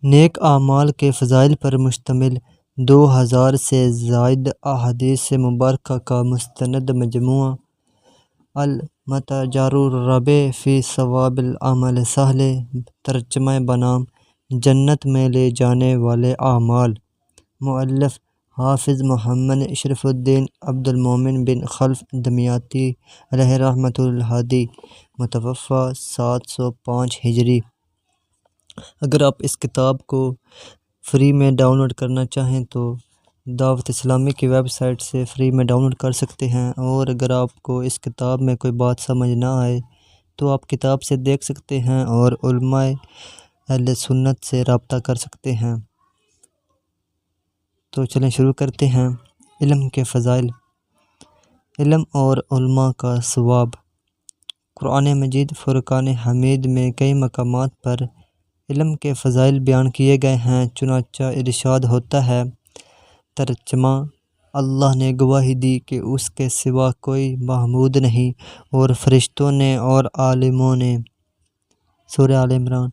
نیک اعمال کے فضائل پر مشتمل 2000 سے زائد احادیث مبارکہ کا مستند مجموعہ المتجر الرابع فی ثواب العمل الصالح، ترجمہ بنام جنت میں لے جانے والے اعمال، مؤلف حافظ محمد اشرف الدین عبد المومن بن خلف دمیاطی علیہ رحمۃ الہادی، متوفی 705 ہجری۔ اگر آپ اس کتاب کو فری میں ڈاؤن لوڈ کرنا چاہیں تو دعوت اسلامی کی ویب سائٹ سے فری میں ڈاؤن لوڈ کر سکتے ہیں، اور اگر آپ کو اس کتاب میں کوئی بات سمجھ نہ آئے تو آپ کتاب سے دیکھ سکتے ہیں اور علماء اہل سنت سے رابطہ کر سکتے ہیں۔ تو چلیں شروع کرتے ہیں۔ علم کے فضائل، علم اور علماء کا ثواب۔ قرآن مجید فرقان حمید میں کئی مقامات پر علم کے فضائل بیان کیے گئے ہیں، چنانچہ ارشاد ہوتا ہے، ترجمہ: اللہ نے گواہی دی کہ اس کے سوا کوئی معبود نہیں، اور فرشتوں نے اور عالموں نے۔ سورہ آل عمران۔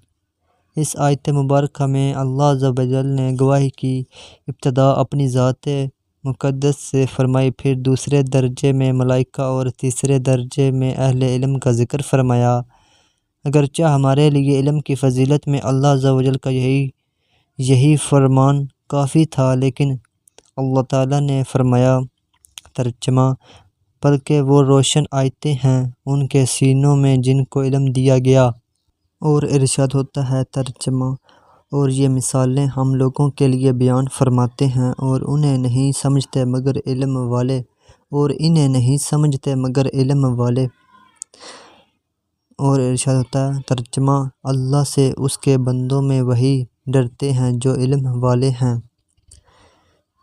اس آیت مبارکہ میں اللہ عز و جل نے گواہی کی ابتدا اپنی ذات مقدس سے فرمائی، پھر دوسرے درجے میں ملائکہ اور تیسرے درجے میں اہل علم کا ذکر فرمایا۔ اگرچہ ہمارے لیے علم کی فضیلت میں اللہ عز و جل کا یہی فرمان کافی تھا، لیکن اللہ تعالیٰ نے فرمایا، ترجمہ: بلکہ وہ روشن آیتیں ہیں ان کے سینوں میں جن کو علم دیا گیا۔ اور ارشاد ہوتا ہے، ترجمہ: اور یہ مثالیں ہم لوگوں کے لیے بیان فرماتے ہیں، اور انہیں نہیں سمجھتے مگر علم والے، اور انہیں نہیں سمجھتے مگر علم والے۔ اور ارشاد ہوتا ہے، ترجمہ: اللہ سے اس کے بندوں میں وہی ڈرتے ہیں جو علم والے ہیں۔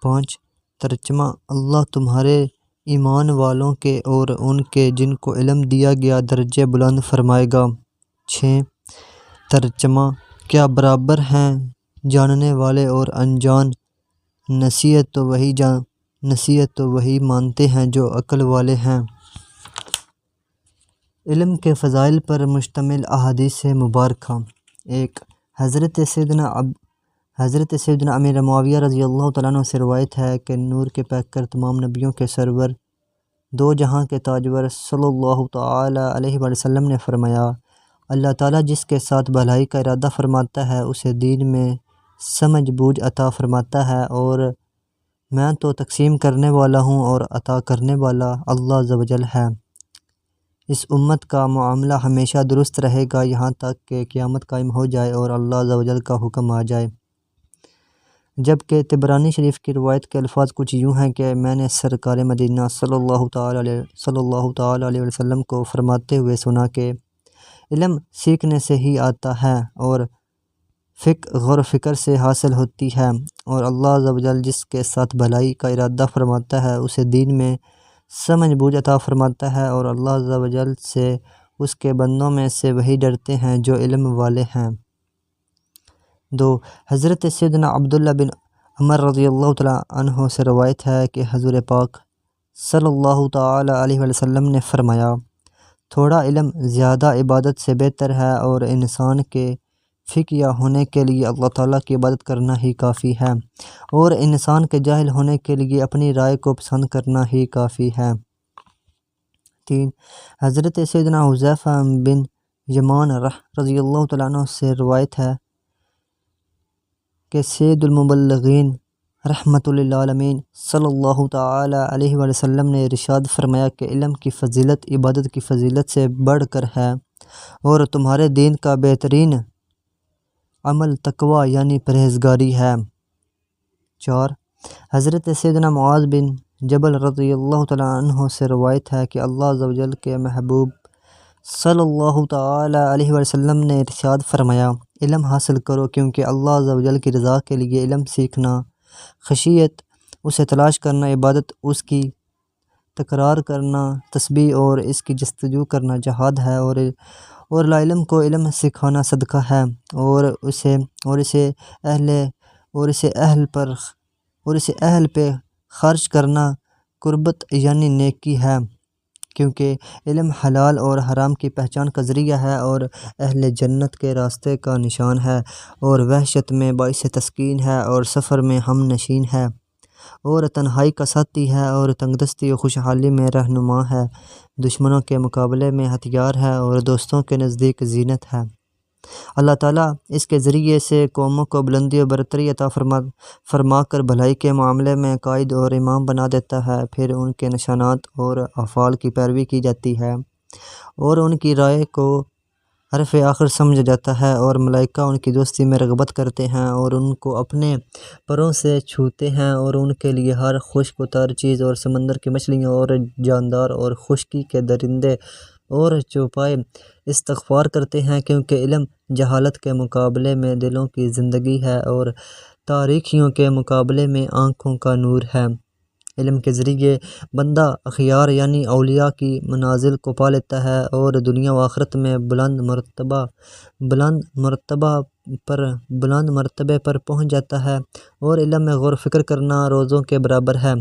5۔ ترجمہ: اللہ تمہارے ایمان والوں کے اور ان کے جن کو علم دیا گیا درجے بلند فرمائے گا۔ 6۔ ترجمہ: کیا برابر ہیں جاننے والے اور انجان؟ نصیحت تو وہی مانتے ہیں جو عقل والے ہیں۔ علم کے فضائل پر مشتمل احادیث مبارکہ۔ 1۔ حضرت سیدنا امیر معاویہ رضی اللہ تعالیٰ عنہ سے روایت ہے کہ نور کے پیکر، تمام نبیوں کے سرور، دو جہاں کے تاجور صلی اللہ تعالیٰ علیہ وسلم نے فرمایا، اللہ تعالیٰ جس کے ساتھ بھلائی کا ارادہ فرماتا ہے اسے دین میں سمجھ بوجھ عطا فرماتا ہے، اور میں تو تقسیم کرنے والا ہوں اور عطا کرنے والا اللہ عز و جل ہے۔ اس امت کا معاملہ ہمیشہ درست رہے گا یہاں تک کہ قیامت قائم ہو جائے اور اللہ عز و جل کا حکم آ جائے۔ جبکہ طبرانی شریف کی روایت کے الفاظ کچھ یوں ہیں کہ میں نے سرکار مدینہ صلی اللہ تعالیٰ علیہ وسلم کو فرماتے ہوئے سنا کہ علم سیکھنے سے ہی آتا ہے، اور فقہ غور و فکر سے حاصل ہوتی ہے، اور اللہ عز و جل جس کے ساتھ بھلائی کا ارادہ فرماتا ہے اسے دین میں سمجھ بوجھ عطا فرماتا ہے، اور اللہ عز و جل سے اس کے بندوں میں سے وہی ڈرتے ہیں جو علم والے ہیں۔ 2۔ حضرت سیدنا عبداللہ بن عمر رضی اللہ تعالیٰ عنہ سے روایت ہے کہ حضور پاک صلی اللہ تعالیٰ علیہ وسلم نے فرمایا، تھوڑا علم زیادہ عبادت سے بہتر ہے، اور انسان کے فقیہ ہونے کے لیے اللہ تعالیٰ کی عبادت کرنا ہی کافی ہے، اور انسان کے جاہل ہونے کے لیے اپنی رائے کو پسند کرنا ہی کافی ہے۔ 3۔ حضرت سیدنا حذیفہ بن یمان رضی اللہ تعالیٰ عنہ سے روایت ہے کہ سید المبلغین رحمۃ للعالمین صلی اللہ تعالیٰ علیہ وسلم نے ارشاد فرمایا کہ علم کی فضیلت عبادت کی فضیلت سے بڑھ کر ہے، اور تمہارے دین کا بہترین عمل تقوی یعنی پرہیزگاری ہے۔ 4۔ حضرت سیدنا معاذ بن جبل رضی اللہ تعالیٰ عنہ سے روایت ہے کہ اللہ عز و جل کے محبوب صلی اللہ تعالیٰ علیہ وسلم نے ارشاد فرمایا، علم حاصل کرو، کیونکہ اللہ عز و جل کی رضا کے لیے علم سیکھنا خشیت، اسے تلاش کرنا عبادت، اس کی تکرار کرنا تسبیح، اور اس کی جستجو کرنا جہاد ہے، اور لا علم کو علم سکھانا صدقہ ہے، اور اسے اہل پہ خرچ کرنا قربت یعنی نیکی ہے۔ کیونکہ علم حلال اور حرام کی پہچان کا ذریعہ ہے اور اہل جنت کے راستے کا نشان ہے، اور وحشت میں باعث تسکین ہے، اور سفر میں ہم نشین ہے، اور تنہائی کا ساتھی ہے، اور تنگدستی و خوشحالی میں رہنما ہے، دشمنوں کے مقابلے میں ہتھیار ہے، اور دوستوں کے نزدیک زینت ہے۔ اللہ تعالیٰ اس کے ذریعے سے قوموں کو بلندی و برتری عطا فرما کر بھلائی کے معاملے میں قائد اور امام بنا دیتا ہے، پھر ان کے نشانات اور افعال کی پیروی کی جاتی ہے، اور ان کی رائے کو حرف آخر سمجھا جاتا ہے، اور ملائکہ ان کی دوستی میں رغبت کرتے ہیں اور ان کو اپنے پروں سے چھوتے ہیں، اور ان کے لیے ہر خشک و تر چیز اور سمندر کی مچھلیاں اور جاندار اور خشکی کے درندے اور چوپائے استغفار کرتے ہیں، کیونکہ علم جہالت کے مقابلے میں دلوں کی زندگی ہے اور تاریکیوں کے مقابلے میں آنکھوں کا نور ہے۔ علم کے ذریعے بندہ اخیار یعنی اولیاء کی منازل کو پا لیتا ہے اور دنیا و آخرت میں بلند مرتبے پر پہنچ جاتا ہے، اور علم میں غور و فکر کرنا روزوں کے برابر ہے،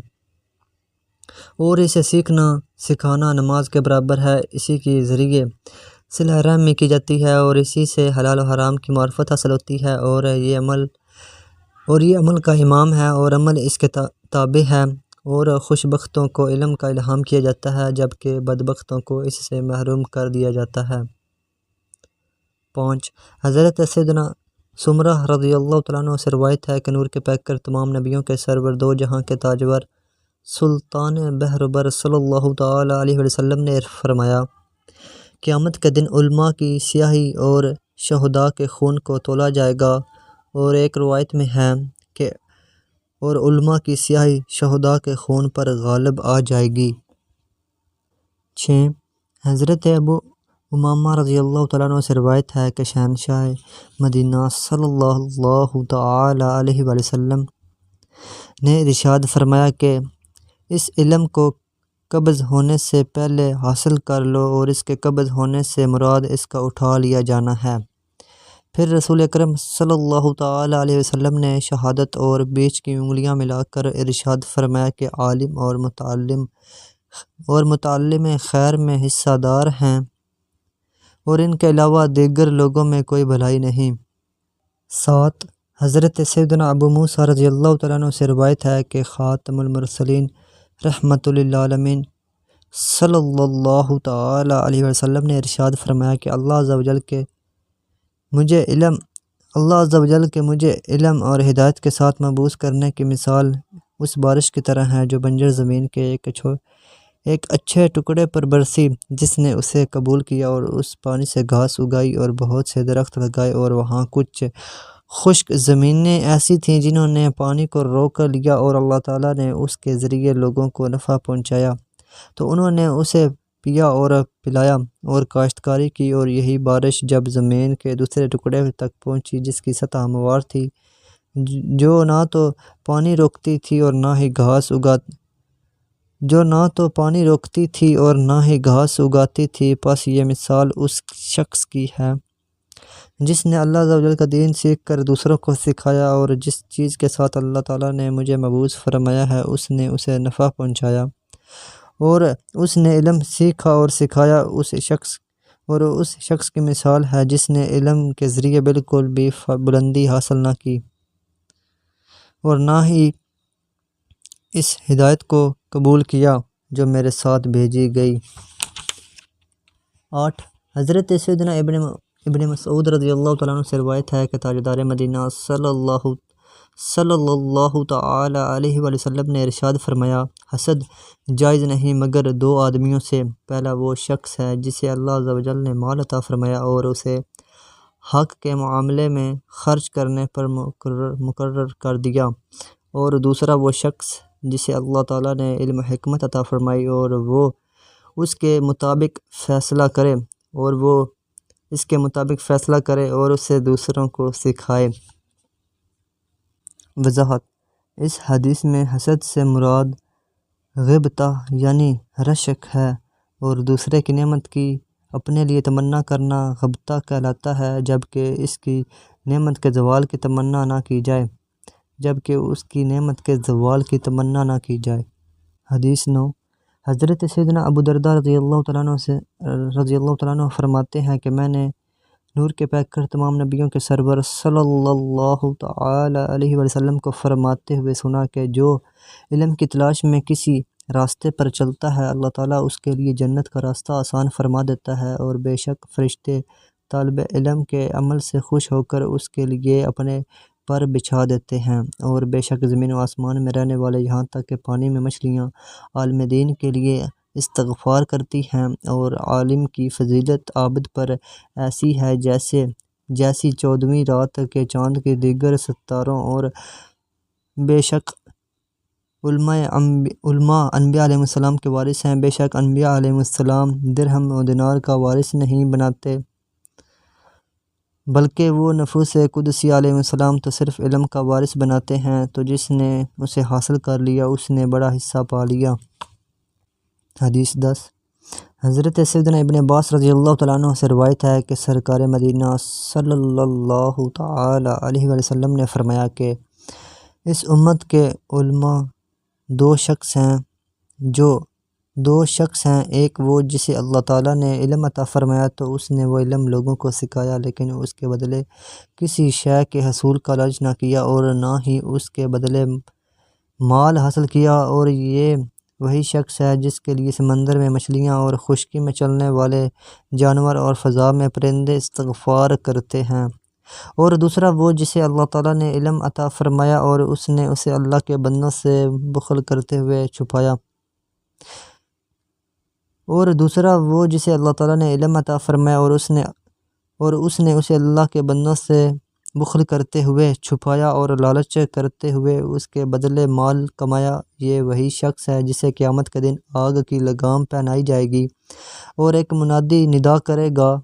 اور اسے سیکھنا سکھانا نماز کے برابر ہے۔ اسی کے ذریعے صلہ رحمی کی جاتی ہے، اور اسی سے حلال و حرام کی معرفت حاصل ہوتی ہے، اور یہ عمل کا امام ہے، اور عمل اس کے تابع ہے، اور خوش بختوں کو علم کا الہام کیا جاتا ہے، جبکہ بدبختوں کو اس سے محروم کر دیا جاتا ہے۔ 5 حضرت سیدنا سمرہ رضی اللہ تعالیٰ عنہ سے روایت ہے کہ نور کے پیکر تمام نبیوں کے سرور دو جہاں کے تاجور سلطان بہربر صلی اللہ تعالیٰ علیہ وسلم نے فرمایا، قیامت کے دن علماء کی سیاہی اور شہداء کے خون کو تولا جائے گا، اور ایک روایت میں ہے کہ اور علماء کی سیاہی شہداء کے خون پر غالب آ جائے گی۔ 6 حضرت ابو امامہ رضی اللہ تعالیٰ عنہ سے روایت ہے کہ شہنشاہ مدینہ صلی اللہ تعالیٰ علیہ وسلم نے ارشاد فرمایا کہ اس علم کو قبض ہونے سے پہلے حاصل کر لو، اور اس کے قبض ہونے سے مراد اس کا اٹھا لیا جانا ہے۔ پھر رسول اکرم صلی اللہ تعالیٰ علیہ وسلم نے شہادت اور بیچ کی انگلیاں ملا کر ارشاد فرمایا کہ عالم اور متعلم خیر میں حصہ دار ہیں، اور ان کے علاوہ دیگر لوگوں میں کوئی بھلائی نہیں۔ 7 حضرت سیدنا ابو موسیٰ رضی اللہ تعالیٰ عنہ سے روایت ہے کہ خاتم المرسلین رحمۃ للعالمین صلی اللہ تعالیٰ علیہ وسلم نے ارشاد فرمایا کہ اللہ عز و جل کے مجھے علم اور ہدایت کے ساتھ مبعوث کرنے کی مثال اس بارش کی طرح ہے جو بنجر زمین کے ایک اچھے ٹکڑے پر برسی، جس نے اسے قبول کیا اور اس پانی سے گھاس اگائی اور بہت سے درخت لگائے، اور وہاں کچھ خشک زمینیں ایسی تھیں جنہوں نے پانی کو روک لیا، اور اللہ تعالیٰ نے اس کے ذریعے لوگوں کو نفع پہنچایا تو انہوں نے اسے پیا اور پلایا اور کاشتکاری کی، اور یہی بارش جب زمین کے دوسرے ٹکڑے تک پہنچی جس کی سطح ہموار تھی، جو نہ تو پانی روکتی تھی اور نہ ہی گھاس اگاتی تھی، پس یہ مثال اس شخص کی ہے جس نے اللہ عز و جل کا دین سیکھ کر دوسروں کو سکھایا، اور جس چیز کے ساتھ اللہ تعالیٰ نے مجھے مبعوث فرمایا ہے اس نے اسے نفع پہنچایا، اور اس نے علم سیکھا اور سکھایا۔ اس شخص کی مثال ہے جس نے علم کے ذریعے بالکل بھی بلندی حاصل نہ کی اور نہ ہی اس ہدایت کو قبول کیا جو میرے ساتھ بھیجی گئی۔ 8 حضرت سیدنا ابن مسعود رضی اللہ تعالیٰ عنہ سے روایت ہے کہ تاجدار مدینہ صلی اللہ تعالیٰ علیہ وسلم نے ارشاد فرمایا، حسد جائز نہیں مگر دو آدمیوں سے، پہلا وہ شخص ہے جسے اللہ عز و جل نے مال عطا فرمایا اور اسے حق کے معاملے میں خرچ کرنے پر مقرر کر دیا، اور دوسرا وہ شخص جسے اللہ تعالیٰ نے علم و حکمت عطا فرمائی اور وہ اس کے مطابق فیصلہ کرے اور اسے دوسروں کو سکھائے۔ وضاحت: اس حدیث میں حسد سے مراد غبطہ یعنی رشک ہے، اور دوسرے کی نعمت کی اپنے لیے تمنا کرنا غبطہ کہلاتا ہے، جبکہ اس کی نعمت کے زوال کی تمنا نہ کی جائے۔ حدیث 9 حضرت سیدنا ابو درداء رضی اللہ تعالیٰ عنہ فرماتے ہیں کہ میں نے نور کے پیکر تمام نبیوں کے سرور صلی اللہ تعالی علیہ وسلم کو فرماتے ہوئے سنا کہ جو علم کی تلاش میں کسی راستے پر چلتا ہے اللہ تعالیٰ اس کے لیے جنت کا راستہ آسان فرما دیتا ہے، اور بے شک فرشتے طالب علم کے عمل سے خوش ہو کر اس کے لیے اپنے پر بچھا دیتے ہیں، اور بے شک زمین و آسمان میں رہنے والے یہاں تک کہ پانی میں مچھلیاں عالم دین کے لیے استغفار کرتی ہیں، اور عالم کی فضیلت عابد پر ایسی ہے جیسی 14ویں رات کے چاند کے دیگر ستاروں، اور بے شک علماء انبیاء علیہ السلام کے وارث ہیں، بے شک انبیاء علیہ السلام درہم و دینار کا وارث نہیں بناتے بلکہ وہ نفوس قدسی علیہ السلام تو صرف علم کا وارث بناتے ہیں، تو جس نے اسے حاصل کر لیا اس نے بڑا حصہ پا لیا۔ حدیث 10۔ حضرت سیدنا ابن عباس رضی اللہ تعالیٰ عنہ سے روایت ہے کہ سرکار مدینہ صلی اللہ تعالی علیہ وسلم نے فرمایا کہ اس امت کے علماء دو شخص ہیں، ایک وہ جسے اللہ تعالیٰ نے علم عطا فرمایا تو اس نے وہ علم لوگوں کو سکھایا، لیکن اس کے بدلے کسی شے کے حصول کا لالچ نہ کیا اور نہ ہی اس کے بدلے مال حاصل کیا، اور یہ وہی شخص ہے جس کے لیے سمندر میں مچھلیاں اور خشکی میں چلنے والے جانور اور فضا میں پرندے استغفار کرتے ہیں، اور دوسرا وہ جسے اللہ تعالیٰ نے علم عطا فرمایا اور اس نے اسے اللہ کے بندوں سے بخل کرتے ہوئے چھپایا، اور دوسرا وہ جسے اللہ تعالیٰ نے علم عطا فرمایا اور اس نے اسے اللہ کے بندوں سے بخل کرتے ہوئے چھپایا اور لالچ کرتے ہوئے اس کے بدلے مال کمایا، یہ وہی شخص ہے جسے قیامت کے دن آگ کی لگام پہنائی جائے گی، اور ایک منادی ندا کرے گا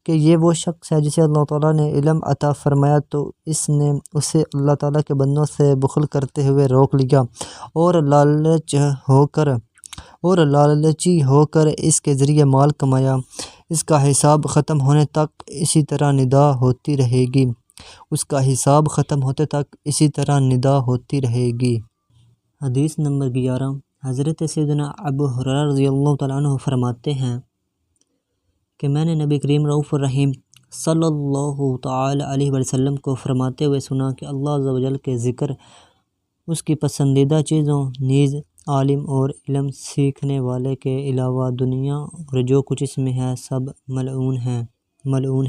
کہ یہ وہ شخص ہے جسے اللہ تعالیٰ نے علم عطا فرمایا تو اس نے اسے اللہ تعالیٰ کے بندوں سے بخل کرتے ہوئے روک لیا، اور لالچی ہو کر اس کے ذریعے مال کمایا، اس کا حساب ختم ہونے تک اسی طرح ندا ہوتی رہے گی، حدیث نمبر 11۔ حضرت سیدنا ابو ہریرہ رضی اللہ تعالیٰ عنہ فرماتے ہیں کہ میں نے نبی کریم رؤوف الرحیم صلی اللہ تعالی علیہ وسلم کو فرماتے ہوئے سنا کہ اللہ عز و جل کے ذکر، اس کی پسندیدہ چیزوں نیز عالم اور علم سیکھنے والے کے علاوہ دنیا اور جو کچھ اس میں ہے سب ملعون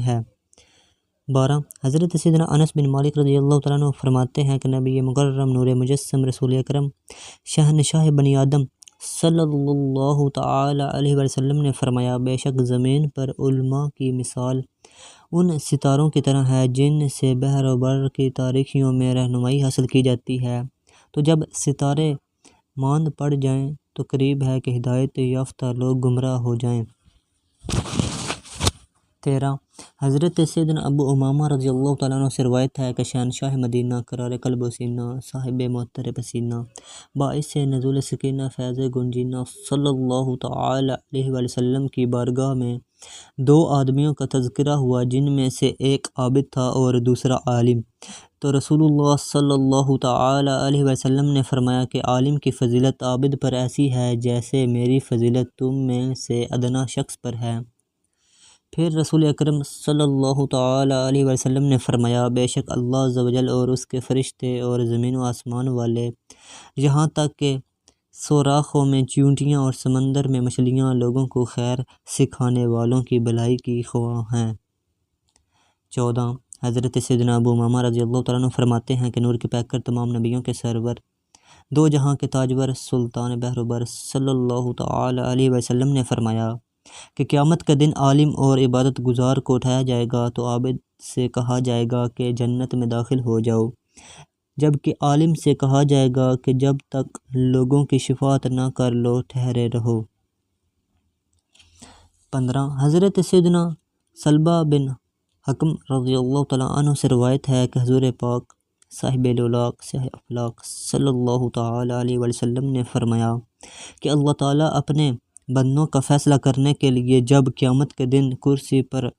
ہے۔ 12۔ حضرت سیدنا انس بن مالک رضی اللہ تعالیٰ عنہ فرماتے ہیں کہ نبی مکرم نور مجسم رسول اکرم شہنشاہ بنی آدم صلی اللہ تعالی علیہ وسلم نے فرمایا، بے شک زمین پر علماء کی مثال ان ستاروں کی طرح ہے جن سے بحر و بر کی تاریکیوں میں رہنمائی حاصل کی جاتی ہے، تو جب ستارے ماند پڑ جائیں تو قریب ہے کہ ہدایت یافتہ لوگ گمراہ ہو جائیں۔ 13۔ حضرت سیدنا ابو امامہ رضی اللہ تعالیٰ عنہ سے روایت ہے کہ شہنشاہ مدینہ قرار قلب و سینہ صاحب معطر پسینہ باعث نزول سکینہ فیض گنجینہ صلی اللہ تعالی علیہ وسلم کی بارگاہ میں دو آدمیوں کا تذکرہ ہوا جن میں سے ایک عابد تھا اور دوسرا عالم، تو رسول اللہ صلی اللہ تعالی علیہ وسلم نے فرمایا کہ عالم کی فضیلت عابد پر ایسی ہے جیسے میری فضیلت تم میں سے ادنا شخص پر ہے۔ پھر رسول اکرم صلی اللہ تعالی علیہ وسلم نے فرمایا، بے شک اللہ عز و جل اور اس کے فرشتے اور زمین و آسمان والے یہاں تک کہ سوراخوں میں چیونٹیاں اور سمندر میں مچھلیاں لوگوں کو خیر سکھانے والوں کی بھلائی کی خواہ ہیں۔ 14۔ حضرت سیدنا ابو امامہ رضی اللہ تعالیٰ عنہ فرماتے ہیں کہ نور کے پیکر تمام نبیوں کے سرور دو جہاں کے تاجور سلطان بحر و بر صلی اللہ تعالی علیہ وسلم نے فرمایا کہ قیامت کے دن عالم اور عبادت گزار کو اٹھایا جائے گا تو عابد سے کہا جائے گا کہ جنت میں داخل ہو جاؤ، جبکہ عالم سے کہا جائے گا کہ جب تک لوگوں کی شفاعت نہ کر لو ٹھہرے رہو۔ 15۔ حضرت سیدنا سلبہ بن حکم رضی اللہ تعالیٰ عنہ سے روایت ہے کہ حضور پاک صاحب لولاق صاحب افلاق صلی اللہ تعالی علیہ وسلم نے فرمایا کہ اللہ تعالیٰ اپنے بندوں کا فیصلہ کرنے کے لیے جب قیامت کے دن کرسی پر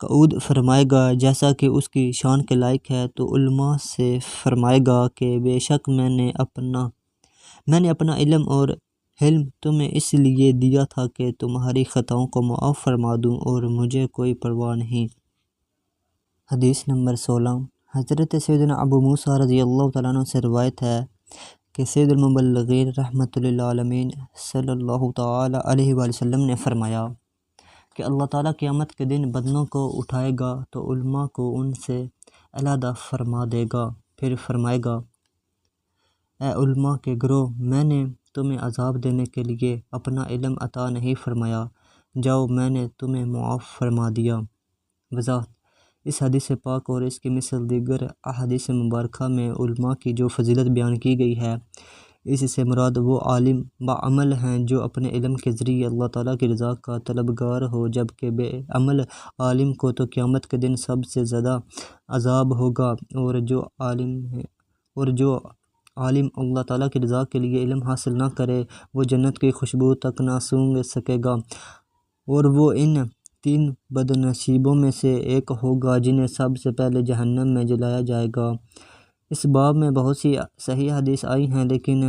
قعود فرمائے گا جیسا کہ اس کی شان کے لائق ہے، تو علماء سے فرمائے گا کہ بے شک میں نے اپنا علم اور علم تمہیں اس لیے دیا تھا کہ تمہاری خطاؤں کو معاف فرما دوں اور مجھے کوئی پرواہ نہیں۔ حدیث نمبر 16۔ حضرت سیدنا ابو موسیٰ رضی اللہ تعالیٰ عنہ سے روایت ہے کہ سید المبلغین رحمۃ للعالمین صلی اللہ تعالیٰ علیہ وآلہ وسلم نے فرمایا کہ اللہ تعالیٰ قیامت کے دن بدنوں کو اٹھائے گا تو علماء کو ان سے علیحدہ فرما دے گا، پھر فرمائے گا، اے علماء کے گروہ، میں نے تمہیں عذاب دینے کے لیے اپنا علم عطا نہیں فرمایا، جاؤ میں نے تمہیں معاف فرما دیا۔ وضاحت: اس حدیث پاک اور اس کی مثل دیگر احادیث مبارکہ میں علماء کی جو فضیلت بیان کی گئی ہے، اس سے مراد وہ عالم بعمل ہیں جو اپنے علم کے ذریعے اللہ تعالیٰ کی رضا کا طلبگار ہو، جبکہ بے عمل عالم کو تو قیامت کے دن سب سے زیادہ عذاب ہوگا، اور جو عالم اللہ تعالیٰ کی رضا کے لیے علم حاصل نہ کرے وہ جنت کی خوشبو تک نہ سونگھ سکے گا، اور وہ ان 3 بد نصیبوں میں سے ایک ہوگا جنہیں سب سے پہلے جہنم میں جلایا جائے گا۔ اس باب میں بہت سی صحیح حدیث آئی ہیں، لیکن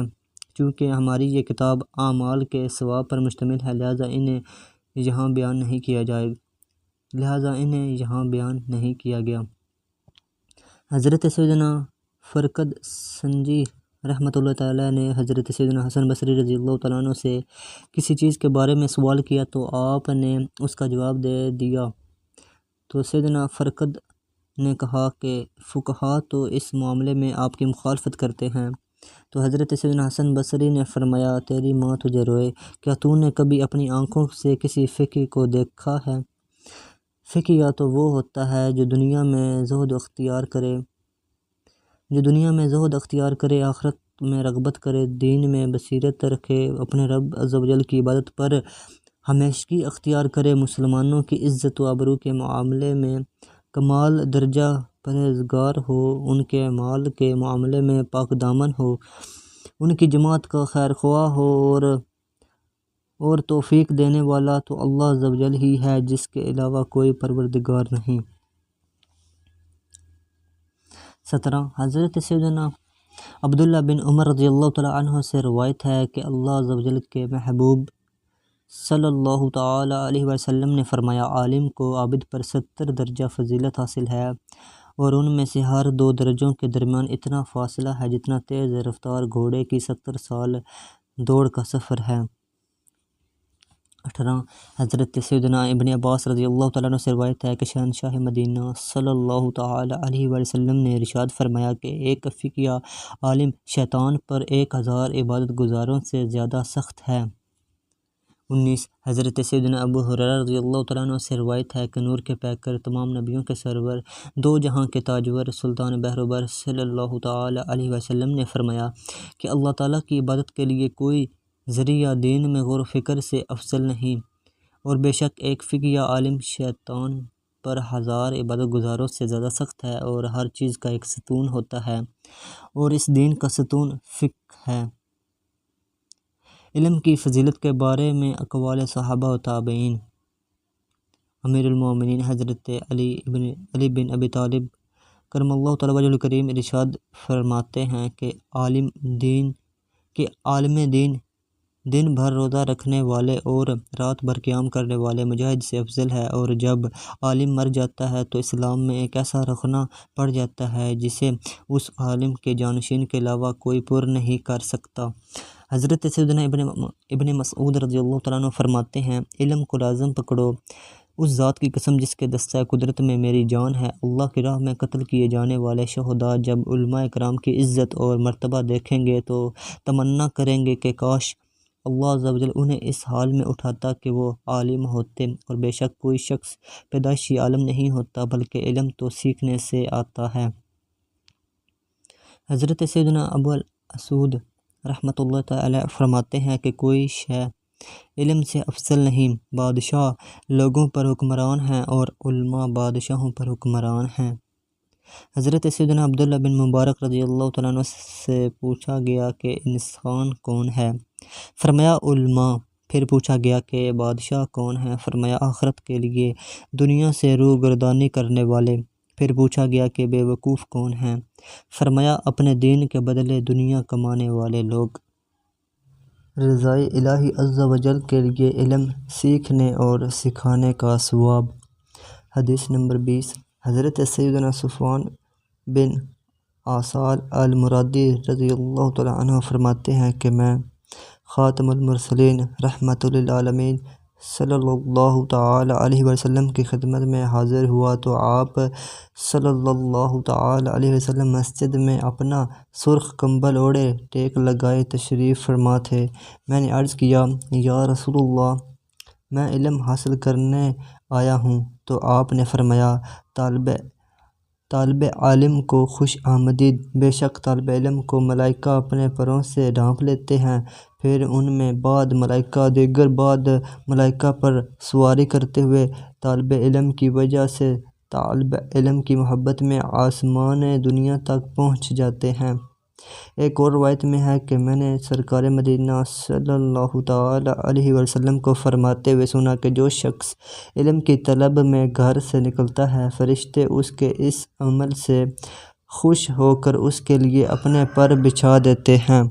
چونکہ ہماری یہ کتاب اعمال کے ثواب پر مشتمل ہے لہٰذا انہیں یہاں بیان نہیں کیا گیا۔ حضرت سیدنا فرقد سنجی رحمۃ اللہ تعالیٰ نے حضرت سیدنا حسن بصری رضی اللہ تعالیٰ عنہ سے کسی چیز کے بارے میں سوال کیا تو آپ نے اس کا جواب دے دیا، تو سیدنا فرقد نے کہا کہ فقہا تو اس معاملے میں آپ کی مخالفت کرتے ہیں، تو حضرت سیدنا حسن بصری نے فرمایا، تیری ماں تجھے روئے، کیا تو نے کبھی اپنی آنکھوں سے کسی فقی کو دیکھا ہے؟ فقی یا تو وہ ہوتا ہے جو دنیا میں زہد اختیار کرے، آخرت میں رغبت کرے، دین میں بصیرت رکھے، اپنے رب عز و جل کی عبادت پر ہمیشگی اختیار کرے، مسلمانوں کی عزت و آبرو کے معاملے میں کمال درجہ پرہیزگار ہو، ان کے مال کے معاملے میں پاک دامن ہو، ان کی جماعت کا خیر خواہ ہو، اور توفیق دینے والا تو اللہ عز و جل ہی ہے، جس کے علاوہ کوئی پروردگار نہیں۔ 17۔ حضرت سیدنا عبداللہ بن عمر رضی اللہ تعالیٰ عنہ سے روایت ہے کہ اللہ عز و جل کے محبوب صلی اللہ تعالیٰ علیہ وسلم نے فرمایا، عالم کو عابد پر 70 درجہ فضیلت حاصل ہے، اور ان میں سے ہر 2 درجوں کے درمیان اتنا فاصلہ ہے جتنا تیز رفتار گھوڑے کی 70 سال دوڑ کا سفر ہے۔ 18۔ حضرت سیدنا ابن عباس رضی اللہ تعالیٰ عنہ سے روایت ہے کہ شہنشاہ مدینہ صلی اللہ تعالیٰ علیہ وآلہ وسلم نے ارشاد فرمایا کہ ایک فقیہ عالم شیطان پر 1000 عبادت گزاروں سے زیادہ سخت ہے۔ 19۔ حضرت سیدنا ابو ہریرہ رضی اللہ تعالیٰ عنہ سے روایت ہے کہ نور کے پیکر، تمام نبیوں کے سرور، 2 جہاں کے تاجور، سلطان بحر و بر صلی اللہ تعالیٰ علیہ وسلم نے فرمایا کہ اللہ تعالیٰ کی عبادت کے لیے کوئی ذریعہ دین میں غور و فکر سے افضل نہیں، اور بے شک ایک فقیہ عالم شیطان پر 1000 عبادت گزاروں سے زیادہ سخت ہے، اور ہر چیز کا ایک ستون ہوتا ہے، اور اس دین کا ستون فقہ ہے۔ علم کی فضیلت کے بارے میں اقوال صحابہ و تابعین۔ امیر المومنین حضرت علی بن ابی طالب کرم اللہ تعالیٰ وجہ الکریم ارشاد فرماتے ہیں کہ عالم دین دن بھر روزہ رکھنے والے اور رات بھر قیام کرنے والے مجاہد سے افضل ہے، اور جب عالم مر جاتا ہے تو اسلام میں ایک ایسا رخنہ پڑ جاتا ہے جسے اس عالم کے جانشین کے علاوہ کوئی پر نہیں کر سکتا۔ حضرت سیدنا ابن مسعود رضی اللہ تعالیٰ عنہ فرماتے ہیں، علم کو لازم پکڑو، اس ذات کی قسم جس کے دستہ قدرت میں میری جان ہے، اللہ کی راہ میں قتل کیے جانے والے شہداء جب علماء کرام کی عزت اور مرتبہ دیکھیں گے تو تمنا کریں گے کہ کاش اللہ عز و جل انہیں اس حال میں اٹھاتا کہ وہ عالم ہوتے، اور بے شک کوئی شخص پیدائشی عالم نہیں ہوتا بلکہ علم تو سیکھنے سے آتا ہے۔ حضرت سیدنا ابو الاسود رحمۃ اللہ تعالی فرماتے ہیں کہ کوئی شے علم سے افضل نہیں، بادشاہ لوگوں پر حکمران ہیں اور علماء بادشاہوں پر حکمران ہیں۔ حضرت سیدنا عبداللہ بن مبارک رضی اللہ تعالیٰ عنہ سے پوچھا گیا کہ انسان کون ہے؟ فرمایا علماء۔ پھر پوچھا گیا کہ بادشاہ کون ہے؟ فرمایا آخرت کے لیے دنیا سے روگردانی کرنے والے۔ پھر پوچھا گیا کہ بے وقوف کون ہیں؟ فرمایا اپنے دین کے بدلے دنیا کمانے والے لوگ۔ رضائے الہی عز و جل کے لیے علم سیکھنے اور سکھانے کا ثواب۔ حدیث نمبر 20۔ حضرت سیدنا صفوان بن عسال المرادی رضی اللہ تعالیٰ عنہ فرماتے ہیں کہ میں خاتم المرسلین رحمۃ للعالمین صلی اللہ تعالیٰ علیہ وسلم کی خدمت میں حاضر ہوا تو آپ صلی اللہ تعالیٰ علیہ وسلم مسجد میں اپنا سرخ کمبل اوڑھے ٹیک لگائے تشریف فرما تھے۔ میں نے عرض کیا، یا رسول اللہ، میں علم حاصل کرنے آیا ہوں۔ تو آپ نے فرمایا، طالب علم کو خوش آمدید، بے شک طالب علم کو ملائکہ اپنے پروں سے ڈھانپ لیتے ہیں، پھر ان میں بعض ملائکہ دیگر بعض ملائکہ پر سواری کرتے ہوئے طالب علم کی وجہ سے طالب علم کی محبت میں آسمان دنیا تک پہنچ جاتے ہیں۔ ایک اور روایت میں ہے کہ میں نے سرکار مدینہ صلی اللہ تعالیٰ علیہ وسلم کو فرماتے ہوئے سنا کہ جو شخص علم کی طلب میں گھر سے نکلتا ہے، فرشتے اس کے اس عمل سے خوش ہو کر اس کے لیے اپنے پر بچھا دیتے ہیں۔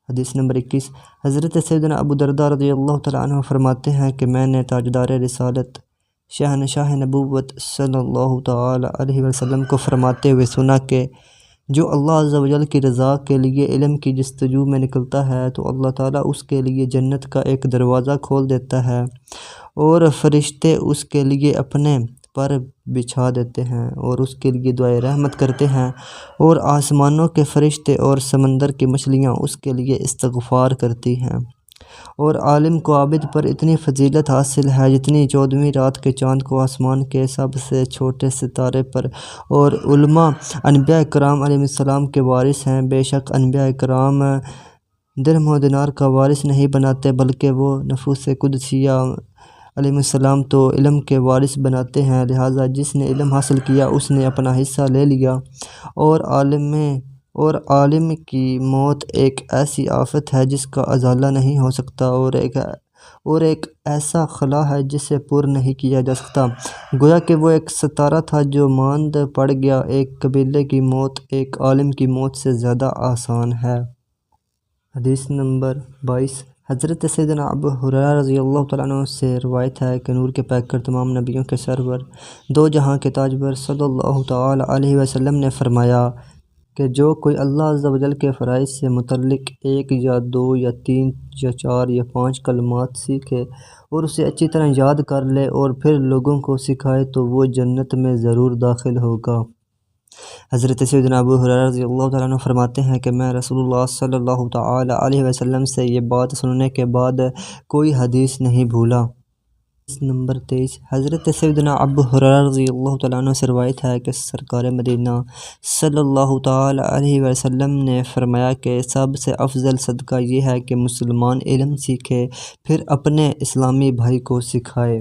حدیث نمبر 21۔ حضرت سیدنا ابو درداء رضی اللہ تعالیٰ عنہ فرماتے ہیں کہ میں نے تاجدار رسالت شہنشاہ نبوت صلی اللہ تعالیٰ علیہ وسلم کو فرماتے ہوئے سنا کہ جو اللہ عز و جل کی رضا کے لیے علم کی جستجو میں نکلتا ہے تو اللہ تعالیٰ اس کے لیے جنت کا ایک دروازہ کھول دیتا ہے اور فرشتے اس کے لیے اپنے پر بچھا دیتے ہیں اور اس کے لیے دعائے رحمت کرتے ہیں، اور آسمانوں کے فرشتے اور سمندر کی مچھلیاں اس کے لیے استغفار کرتی ہیں، اور عالم کو عابد پر اتنی فضیلت حاصل ہے جتنی 14ویں رات کے چاند کو آسمان کے سب سے چھوٹے ستارے پر، اور علماء انبیاء کرام علیہ السلام کے وارث ہیں۔ بے شک انبیاء کرام درہم و دینار کا وارث نہیں بناتے بلکہ وہ نفوس قدسیہ علیہ السلام تو علم کے وارث بناتے ہیں، لہٰذا جس نے علم حاصل کیا اس نے اپنا حصہ لے لیا، اور عالم کی موت ایک ایسی آفت ہے جس کا ازالہ نہیں ہو سکتا، اور ایک ایسا خلا ہے جسے پر نہیں کیا جا سکتا، گویا کہ وہ ایک ستارہ تھا جو ماند پڑ گیا۔ ایک قبیلے کی موت ایک عالم کی موت سے زیادہ آسان ہے۔ حدیث نمبر 22۔ حضرت سیدنا ابو ہریرہ رضی اللہ تعالیٰ عنہ سے روایت ہے کہ نور کے پیکر تمام نبیوں کے سرور دو جہاں کے تاجور صلی اللہ تعالیٰ علیہ وسلم نے فرمایا کہ جو کوئی اللہ عز و جل کے فرائض سے متعلق 1 یا 2 یا 3 یا 4 یا 5 کلمات سیکھے اور اسے اچھی طرح یاد کر لے اور پھر لوگوں کو سکھائے تو وہ جنت میں ضرور داخل ہوگا۔ حضرت سیدنا ابو ہریرہ رضی اللہ تعالیٰ عنہ فرماتے ہیں کہ میں رسول اللہ صلی اللہ تعالیٰ علیہ وسلم سے یہ بات سننے کے بعد کوئی حدیث نہیں بھولا۔ حدیث نمبر 23۔ حضرت سیدنا ابو ہریرہ رضی اللہ تعالیٰ عنہ سے روایت ہے کہ سرکار مدینہ صلی اللہ تعالیٰ علیہ وسلم نے فرمایا کہ سب سے افضل صدقہ یہ ہے کہ مسلمان علم سیکھے پھر اپنے اسلامی بھائی کو سکھائے۔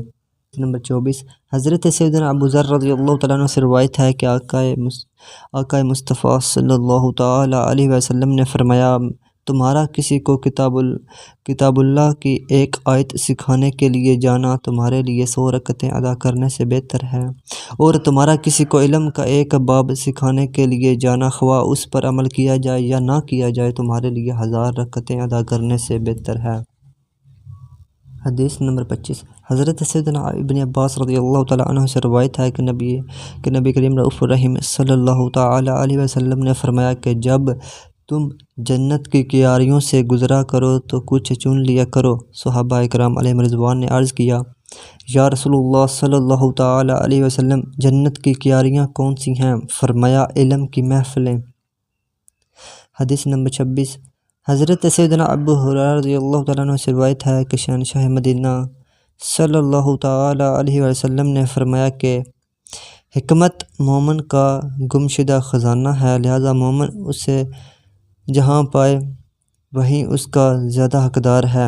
نمبر 24۔ حضرت سیدنا ابو ذر رضی اللہ تعالیٰ عنہ سے روایت ہے کہ آقائے مصطفیٰ صلی اللہ تعالیٰ علیہ وسلم نے فرمایا، تمہارا کسی کو کتاب اللہ کی ایک آیت سکھانے کے لیے جانا تمہارے لیے 100 رکعتیں ادا کرنے سے بہتر ہے، اور تمہارا کسی کو علم کا ایک باب سکھانے کے لیے جانا خواہ اس پر عمل کیا جائے یا نہ کیا جائے تمہارے لیے 1000 رکعتیں ادا کرنے سے بہتر ہے۔ حدیث نمبر 25۔ حضرت سیدنا ابن عباس رضی اللہ تعالیٰ عنہ سے روایت ہے کہ نبی کریم رؤوف الرحیم صلی اللہ تعالیٰ علیہ وسلم نے فرمایا کہ جب تم جنت کی کیاریوں سے گزرا کرو تو کچھ چن لیا کرو۔ صحابہ کرام علیہم رضوان نے عرض کیا، یا رسول اللہ صلی اللہ تعالیٰ علیہ وسلم، جنت کی کیاریاں کون سی ہیں؟ فرمایا، علم کی محفلیں۔ حدیث نمبر 26۔ حضرت سیدنا ابو ہریرہ رضی اللہ تعالیٰ عنہ سے روایت ہے کہ شہنشاہ مدینہ صلی اللہ تعالیٰ علیہ وسلم نے فرمایا کہ حکمت مومن کا گمشدہ خزانہ ہے، لہٰذا مومن اسے جہاں پائے وہیں اس کا زیادہ حقدار ہے۔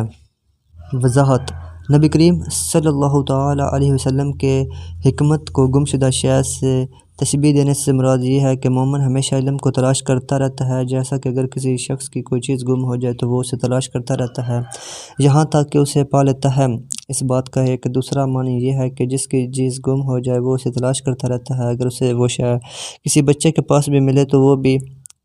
وضاحت: نبی کریم صلی اللہ تعالیٰ علیہ وسلم کے حکمت کو گمشدہ شے سے تشبیہ دینے سے مراد یہ ہے کہ مومن ہمیشہ علم کو تلاش کرتا رہتا ہے، جیسا کہ اگر کسی شخص کی کوئی چیز گم ہو جائے تو وہ اسے تلاش کرتا رہتا ہے یہاں تک کہ اسے پا لیتا ہے۔ اس بات کا ایک دوسرا معنی یہ ہے کہ جس کی چیز گم ہو جائے وہ اسے تلاش کرتا رہتا ہے، اگر اسے وہ شے کسی بچے کے پاس بھی ملے تو وہ بھی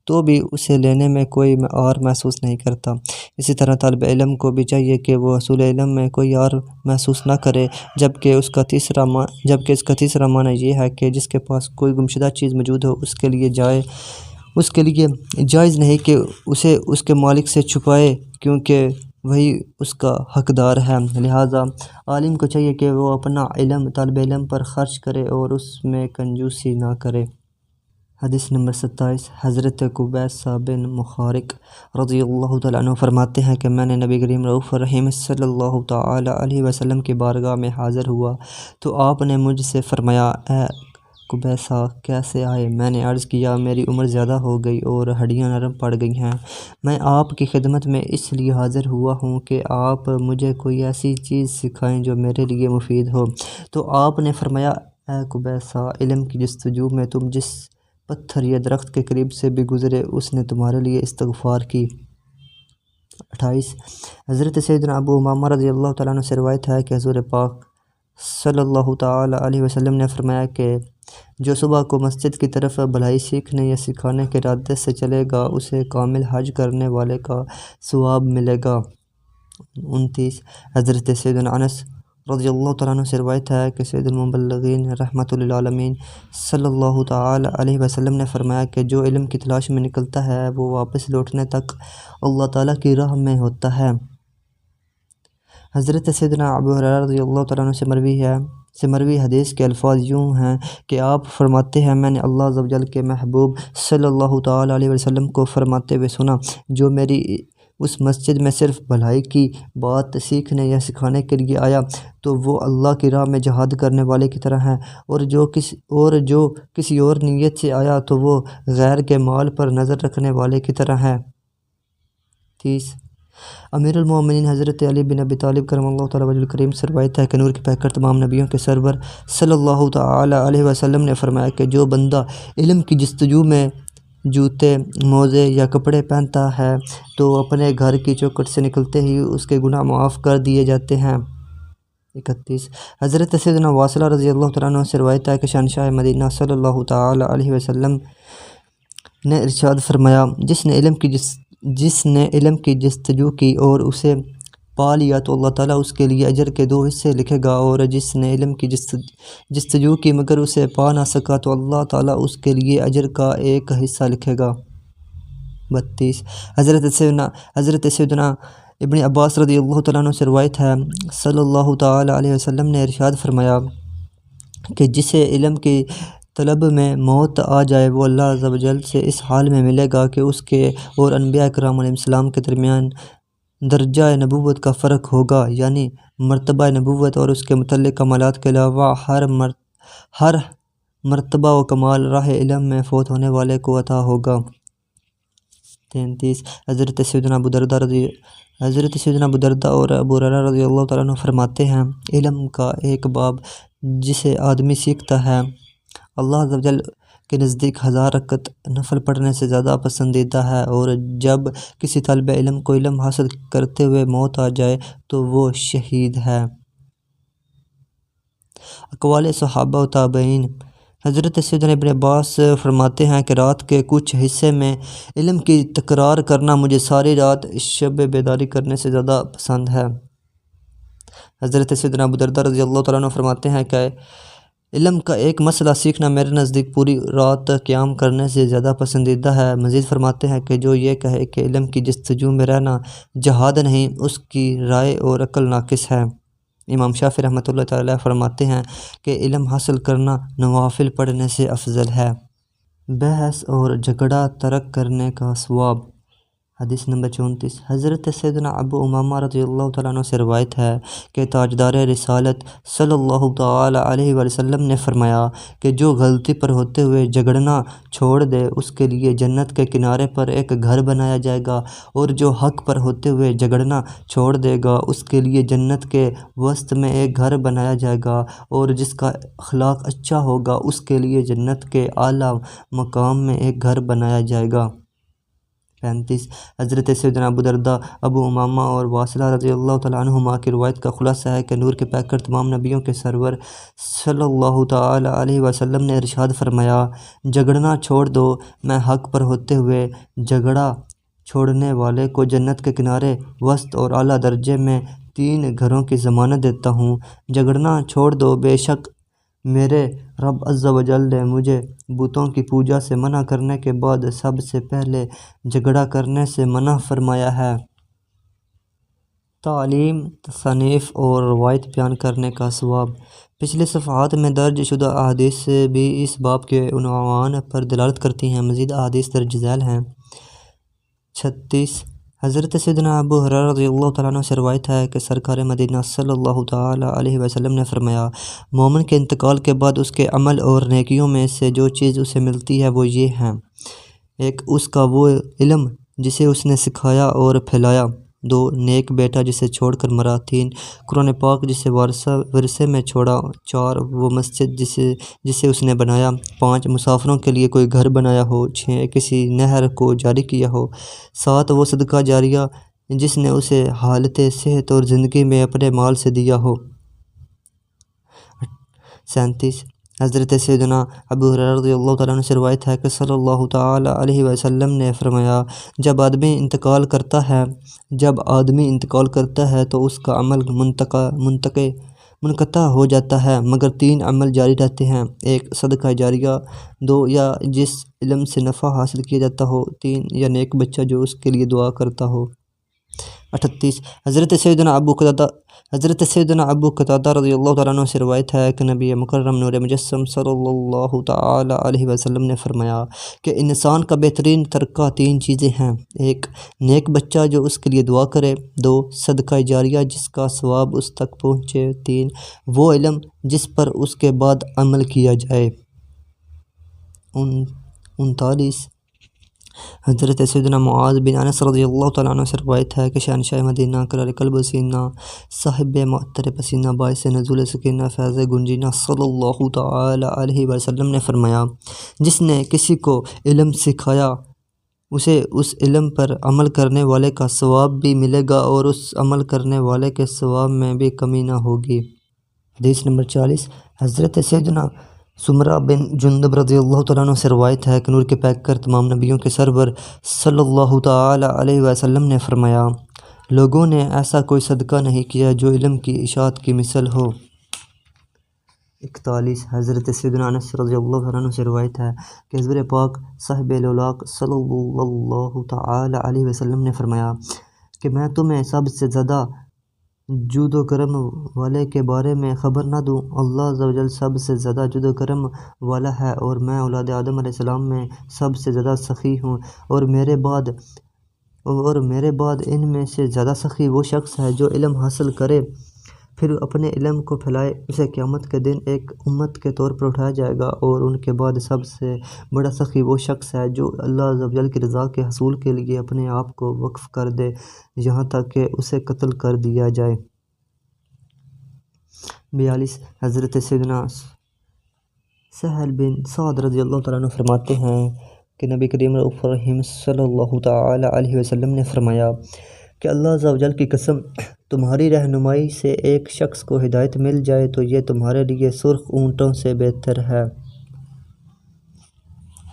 تو بھی اسے لینے میں کوئی اور محسوس نہیں کرتا۔ اسی طرح طالب علم کو بھی چاہیے کہ وہ حصول علم میں کوئی اور محسوس نہ کرے، جبکہ اس کا تیسرا معنی یہ ہے کہ جس کے پاس کوئی گمشدہ چیز موجود ہو اس کے لیے جائز نہیں کہ اسے اس کے مالک سے چھپائے، کیونکہ وہی اس کا حقدار ہے۔ لہٰذا عالم کو چاہیے کہ وہ اپنا علم طالب علم پر خرچ کرے اور اس میں کنجوسی نہ کرے۔ حدیث نمبر 27، حضرت قبیصہ بن مخارق رضی اللہ تعالیٰ عنہ فرماتے ہیں کہ میں نے نبی کریم رؤوف الرحیم صلی اللہ تعالیٰ علیہ وسلم کی بارگاہ میں حاضر ہوا تو آپ نے مجھ سے فرمایا، اے قبیصہ کیسے آئے؟ میں نے عرض کیا، میری عمر زیادہ ہو گئی اور ہڈیاں نرم پڑ گئی ہیں، میں آپ کی خدمت میں اس لیے حاضر ہوا ہوں کہ آپ مجھے کوئی ایسی چیز سکھائیں جو میرے لیے مفید ہو۔ تو آپ نے فرمایا، اے قبیصہ، علم کی جستجو میں تم جس پتھر یا درخت کے قریب سے بھی گزرے اس نے تمہارے لیے استغفار کی۔ 28، حضرت سیدنا ابو امامہ رضی اللہ تعالیٰ عنہ سے روایت ہے کہ حضور پاک صلی اللہ تعالیٰ علیہ وسلم نے فرمایا کہ جو صبح کو مسجد کی طرف بھلائی سیکھنے یا سکھانے کے ارادے سے چلے گا اسے کامل حج کرنے والے کا ثواب ملے گا۔ 29، حضرت سیدنا انس رضی اللہ تعالیٰ عنہ سے روایت ہے کہ سید المبلغین رحمۃ للعالمین صلی اللہ تعالیٰ علیہ وسلم نے فرمایا کہ جو علم کی تلاش میں نکلتا ہے وہ واپس لوٹنے تک اللہ تعالیٰ کی راہ میں ہوتا ہے۔ حضرت سیدنا ابو ہریرہ رضی اللہ تعالیٰ عنہ سے مروی حدیث کے الفاظ یوں ہیں کہ آپ فرماتے ہیں، میں نے اللہ عز و جل کے محبوب صلی اللہ تعالیٰ علیہ وسلم کو فرماتے ہوئے سنا، جو میری اس مسجد میں صرف بھلائی کی بات سیکھنے یا سکھانے کے لیے آیا تو وہ اللہ کی راہ میں جہاد کرنے والے کی طرح ہے، اور جو کسی اور نیت سے آیا تو وہ غیر کے مال پر نظر رکھنے والے کی طرح ہے۔ 30، امیر المومنین حضرت علی بن ابی طالب کرم اللہ تعالیٰ وجہ الکریم سے روایت ہے کہ نور کے پیکر تمام نبیوں کے سرور صلی اللہ تعالیٰ علیہ وسلم نے فرمایا کہ جو بندہ علم کی جستجو میں جوتے، موزے یا کپڑے پہنتا ہے تو اپنے گھر کی چوکھٹ سے نکلتے ہی اس کے گناہ معاف کر دیے جاتے ہیں۔ 31، حضرت سیدنا واصلہ رضی اللہ تعالیٰ عنہ سے روایت ہے کہ شہنشاہ مدینہ صلی اللہ تعالیٰ علیہ وسلم نے ارشاد فرمایا، جس نے علم کی جستجو کی اور اسے پا لیا تو اللہ تعالیٰ اس کے لیے اجر کے 2 حصے لکھے گا، اور جس نے علم کی جستجو کی مگر اسے پا نہ سکا تو اللہ تعالیٰ اس کے لیے اجر کا 1 حصہ لکھے گا۔ 32، حضرت سیدنا ابن عباس رضی اللہ تعالیٰ عنہ سے روایت ہے، صلی اللہ تعالیٰ علیہ وسلم نے ارشاد فرمایا کہ جسے علم کی طلب میں موت آ جائے وہ اللہ عز و جل سے اس حال میں ملے گا کہ اس کے اور انبیاء کرام علیہ السلام کے درمیان درجہ نبوت کا فرق ہوگا، یعنی مرتبہ نبوت اور اس کے متعلق کمالات کے علاوہ ہر مرتبہ و کمال راہ علم میں فوت ہونے والے کو عطا ہوگا۔ 33، حضرت سیدنا ابو درداء اور ابو ہریرہ رضی اللہ تعالیٰ عنہ فرماتے ہیں، علم کا ایک باب جسے آدمی سیکھتا ہے اللہ عز و جل کے نزدیک 1000 رکعت نفل پڑھنے سے زیادہ پسندیدہ ہے، اور جب کسی طالب علم کو علم حاصل کرتے ہوئے موت آ جائے تو وہ شہید ہے۔ اقوال صحابہ و تابعین، حضرت سیدنا ابن عباس فرماتے ہیں کہ رات کے کچھ حصے میں علم کی تکرار کرنا مجھے ساری رات شب بیداری کرنے سے زیادہ پسند ہے۔ حضرت سیدنا ابو درداء رضی اللہ تعالیٰ عنہ فرماتے ہیں کہ علم کا ایک مسئلہ سیکھنا میرے نزدیک پوری رات قیام کرنے سے زیادہ پسندیدہ ہے۔ مزید فرماتے ہیں کہ جو یہ کہے کہ علم کی جستجو میں رہنا جہاد نہیں، اس کی رائے اور عقل ناقص ہے۔ امام شافعی رحمۃ اللہ تعالیٰ فرماتے ہیں کہ علم حاصل کرنا نوافل پڑھنے سے افضل ہے۔ بحث اور جھگڑا ترک کرنے کا ثواب۔ حدیث نمبر 34، حضرت سیدنا ابو امامہ رضی اللہ تعالیٰ عنہ سے روایت ہے کہ تاجدار رسالت صلی اللہ تعالیٰ علیہ وسلم نے فرمایا کہ جو غلطی پر ہوتے ہوئے جھگڑنا چھوڑ دے اس کے لیے جنت کے کنارے پر ایک گھر بنایا جائے گا، اور جو حق پر ہوتے ہوئے جھگڑنا چھوڑ دے گا اس کے لیے جنت کے وسط میں ایک گھر بنایا جائے گا، اور جس کا اخلاق اچھا ہوگا اس کے لیے جنت کے اعلیٰ مقام میں ایک گھر بنایا جائے گا۔ 35 حضرت سیدنا ابو درداء، ابو امامہ اور واصلہ رضی اللہ تعالیٰ عنہما کی روایت کا خلاصہ ہے کہ نور کے پیکر تمام نبیوں کے سرور صلی اللہ تعالیٰ علیہ وسلم نے ارشاد فرمایا، جھگڑنا چھوڑ دو، میں حق پر ہوتے ہوئے جھگڑا چھوڑنے والے کو جنت کے کنارے وسط اور اعلیٰ درجے میں 3 گھروں کی ضمانت دیتا ہوں۔ جھگڑنا چھوڑ دو، بے شک میرے رب عز و جل نے مجھے بتوں کی پوجا سے منع کرنے کے بعد سب سے پہلے جھگڑا کرنے سے منع فرمایا ہے۔ تعلیم، تصنیف اور روایت بیان کرنے کا ثواب۔ پچھلے صفحات میں درج شدہ احادیث بھی اس باب کے عنوان پر دلالت کرتی ہیں۔ مزید احادیث درج ذیل ہیں۔ 36 حضرت سیدنا ابو ہریرہ رضی اللہ تعالیٰ عنہ سے روایت ہے کہ سرکار مدینہ صلی اللہ تعالیٰ علیہ وسلم نے فرمایا، مومن کے انتقال کے بعد اس کے عمل اور نیکیوں میں سے جو چیز اسے ملتی ہے وہ یہ ہیں: 1 اس کا وہ علم جسے اس نے سکھایا اور پھیلایا، 2 نیک بیٹا جسے چھوڑ کر مرا، 3 قرآن پاک جسے ورثے میں چھوڑا، 4 وہ مسجد جسے اس نے بنایا، 5 مسافروں کے لیے کوئی گھر بنایا ہو، 6 کسی نہر کو جاری کیا ہو، 7 وہ صدقہ جاریہ جس نے اسے حالت صحت اور زندگی میں اپنے مال سے دیا ہو۔ 37 حضرت سیدنا ابو ہریرہ رضی اللہ تعالیٰ عنہ سے روایت ہے کہ صلی اللہ تعالیٰ علیہ وسلم نے فرمایا، جب آدمی انتقال کرتا ہے تو اس کا عمل منقطع ہو جاتا ہے، مگر 3 عمل جاری رہتے ہیں: 1 صدقہ جاریہ، 2 یا جس علم سے نفع حاصل کیا جاتا ہو، 3 یا نیک بچہ جو اس کے لیے دعا کرتا ہو۔ 38 حضرت سیدنا ابو قتادہ رضی اللہ تعالیٰ عنہ سے روایت ہے کہ نبی مکرم نور مجسم صلی اللہ تعالیٰ علیہ وسلم نے فرمایا کہ انسان کا بہترین ترکہ 3 چیزیں ہیں: 1 نیک بچہ جو اس کے لیے دعا کرے، 2 صدقہ جاریہ جس کا ثواب اس تک پہنچے، 3 وہ علم جس پر اس کے بعد عمل کیا جائے۔ 39 حضرت سیدنا معاذ بن انس رضی اللہ تعالیٰ عنہ سے روایت ہے کہ شہنشاہ مدینہ قرار قلب سینہ، صاحب معطر پسینہ، باعث نزول سکینہ، فیض گنجینہ صلی اللہ تعالیٰ علیہ وسلم نے فرمایا، جس نے کسی کو علم سکھایا اسے اس علم پر عمل کرنے والے کا ثواب بھی ملے گا اور اس عمل کرنے والے کے ثواب میں بھی کمی نہ ہوگی۔ حدیث نمبر 40 حضرت سیدنا سمرہ بن جندب رضی اللہ تعالیٰ عنہ سے روایت ہے کہ نور کے پیکر تمام نبیوں کے سرور صلی اللہ تعالیٰ علیہ وسلم نے فرمایا، لوگوں نے ایسا کوئی صدقہ نہیں کیا جو علم کی اشاعت کی مثل ہو۔ 41 حضرت سیدنا انس رضی اللہ تعالیٰ عنہ سے روایت ہے کہ حضور پاک صاحب لولاق صلی اللہ تعالیٰ علیہ وسلم نے فرمایا کہ میں تمہیں سب سے زیادہ جود و کرم والے کے بارے میں خبر نہ دوں؟ اللہ عز و جل سب سے زیادہ جود و کرم والا ہے اور میں اولاد آدم علیہ السلام میں سب سے زیادہ سخی ہوں، اور میرے بعد ان میں سے زیادہ سخی وہ شخص ہے جو علم حاصل کرے پھر اپنے علم کو پھیلائے، اسے قیامت کے دن ایک امت کے طور پر اٹھایا جائے گا، اور ان کے بعد سب سے بڑا سخی وہ شخص ہے جو اللہ عز و جل کی رضا کے حصول کے لیے اپنے آپ کو وقف کر دے یہاں تک کہ اسے قتل کر دیا جائے۔ 42 حضرت سیدنا سہل بن سعد رضی اللہ تعالیٰ عنہ فرماتے ہیں کہ نبی کریم رؤوف الرحیم صلی اللہ تعالیٰ علیہ وسلم نے فرمایا کہ اللہ عز و جل کی قسم، تمہاری رہنمائی سے ایک شخص کو ہدایت مل جائے تو یہ تمہارے لیے سرخ اونٹوں سے بہتر ہے۔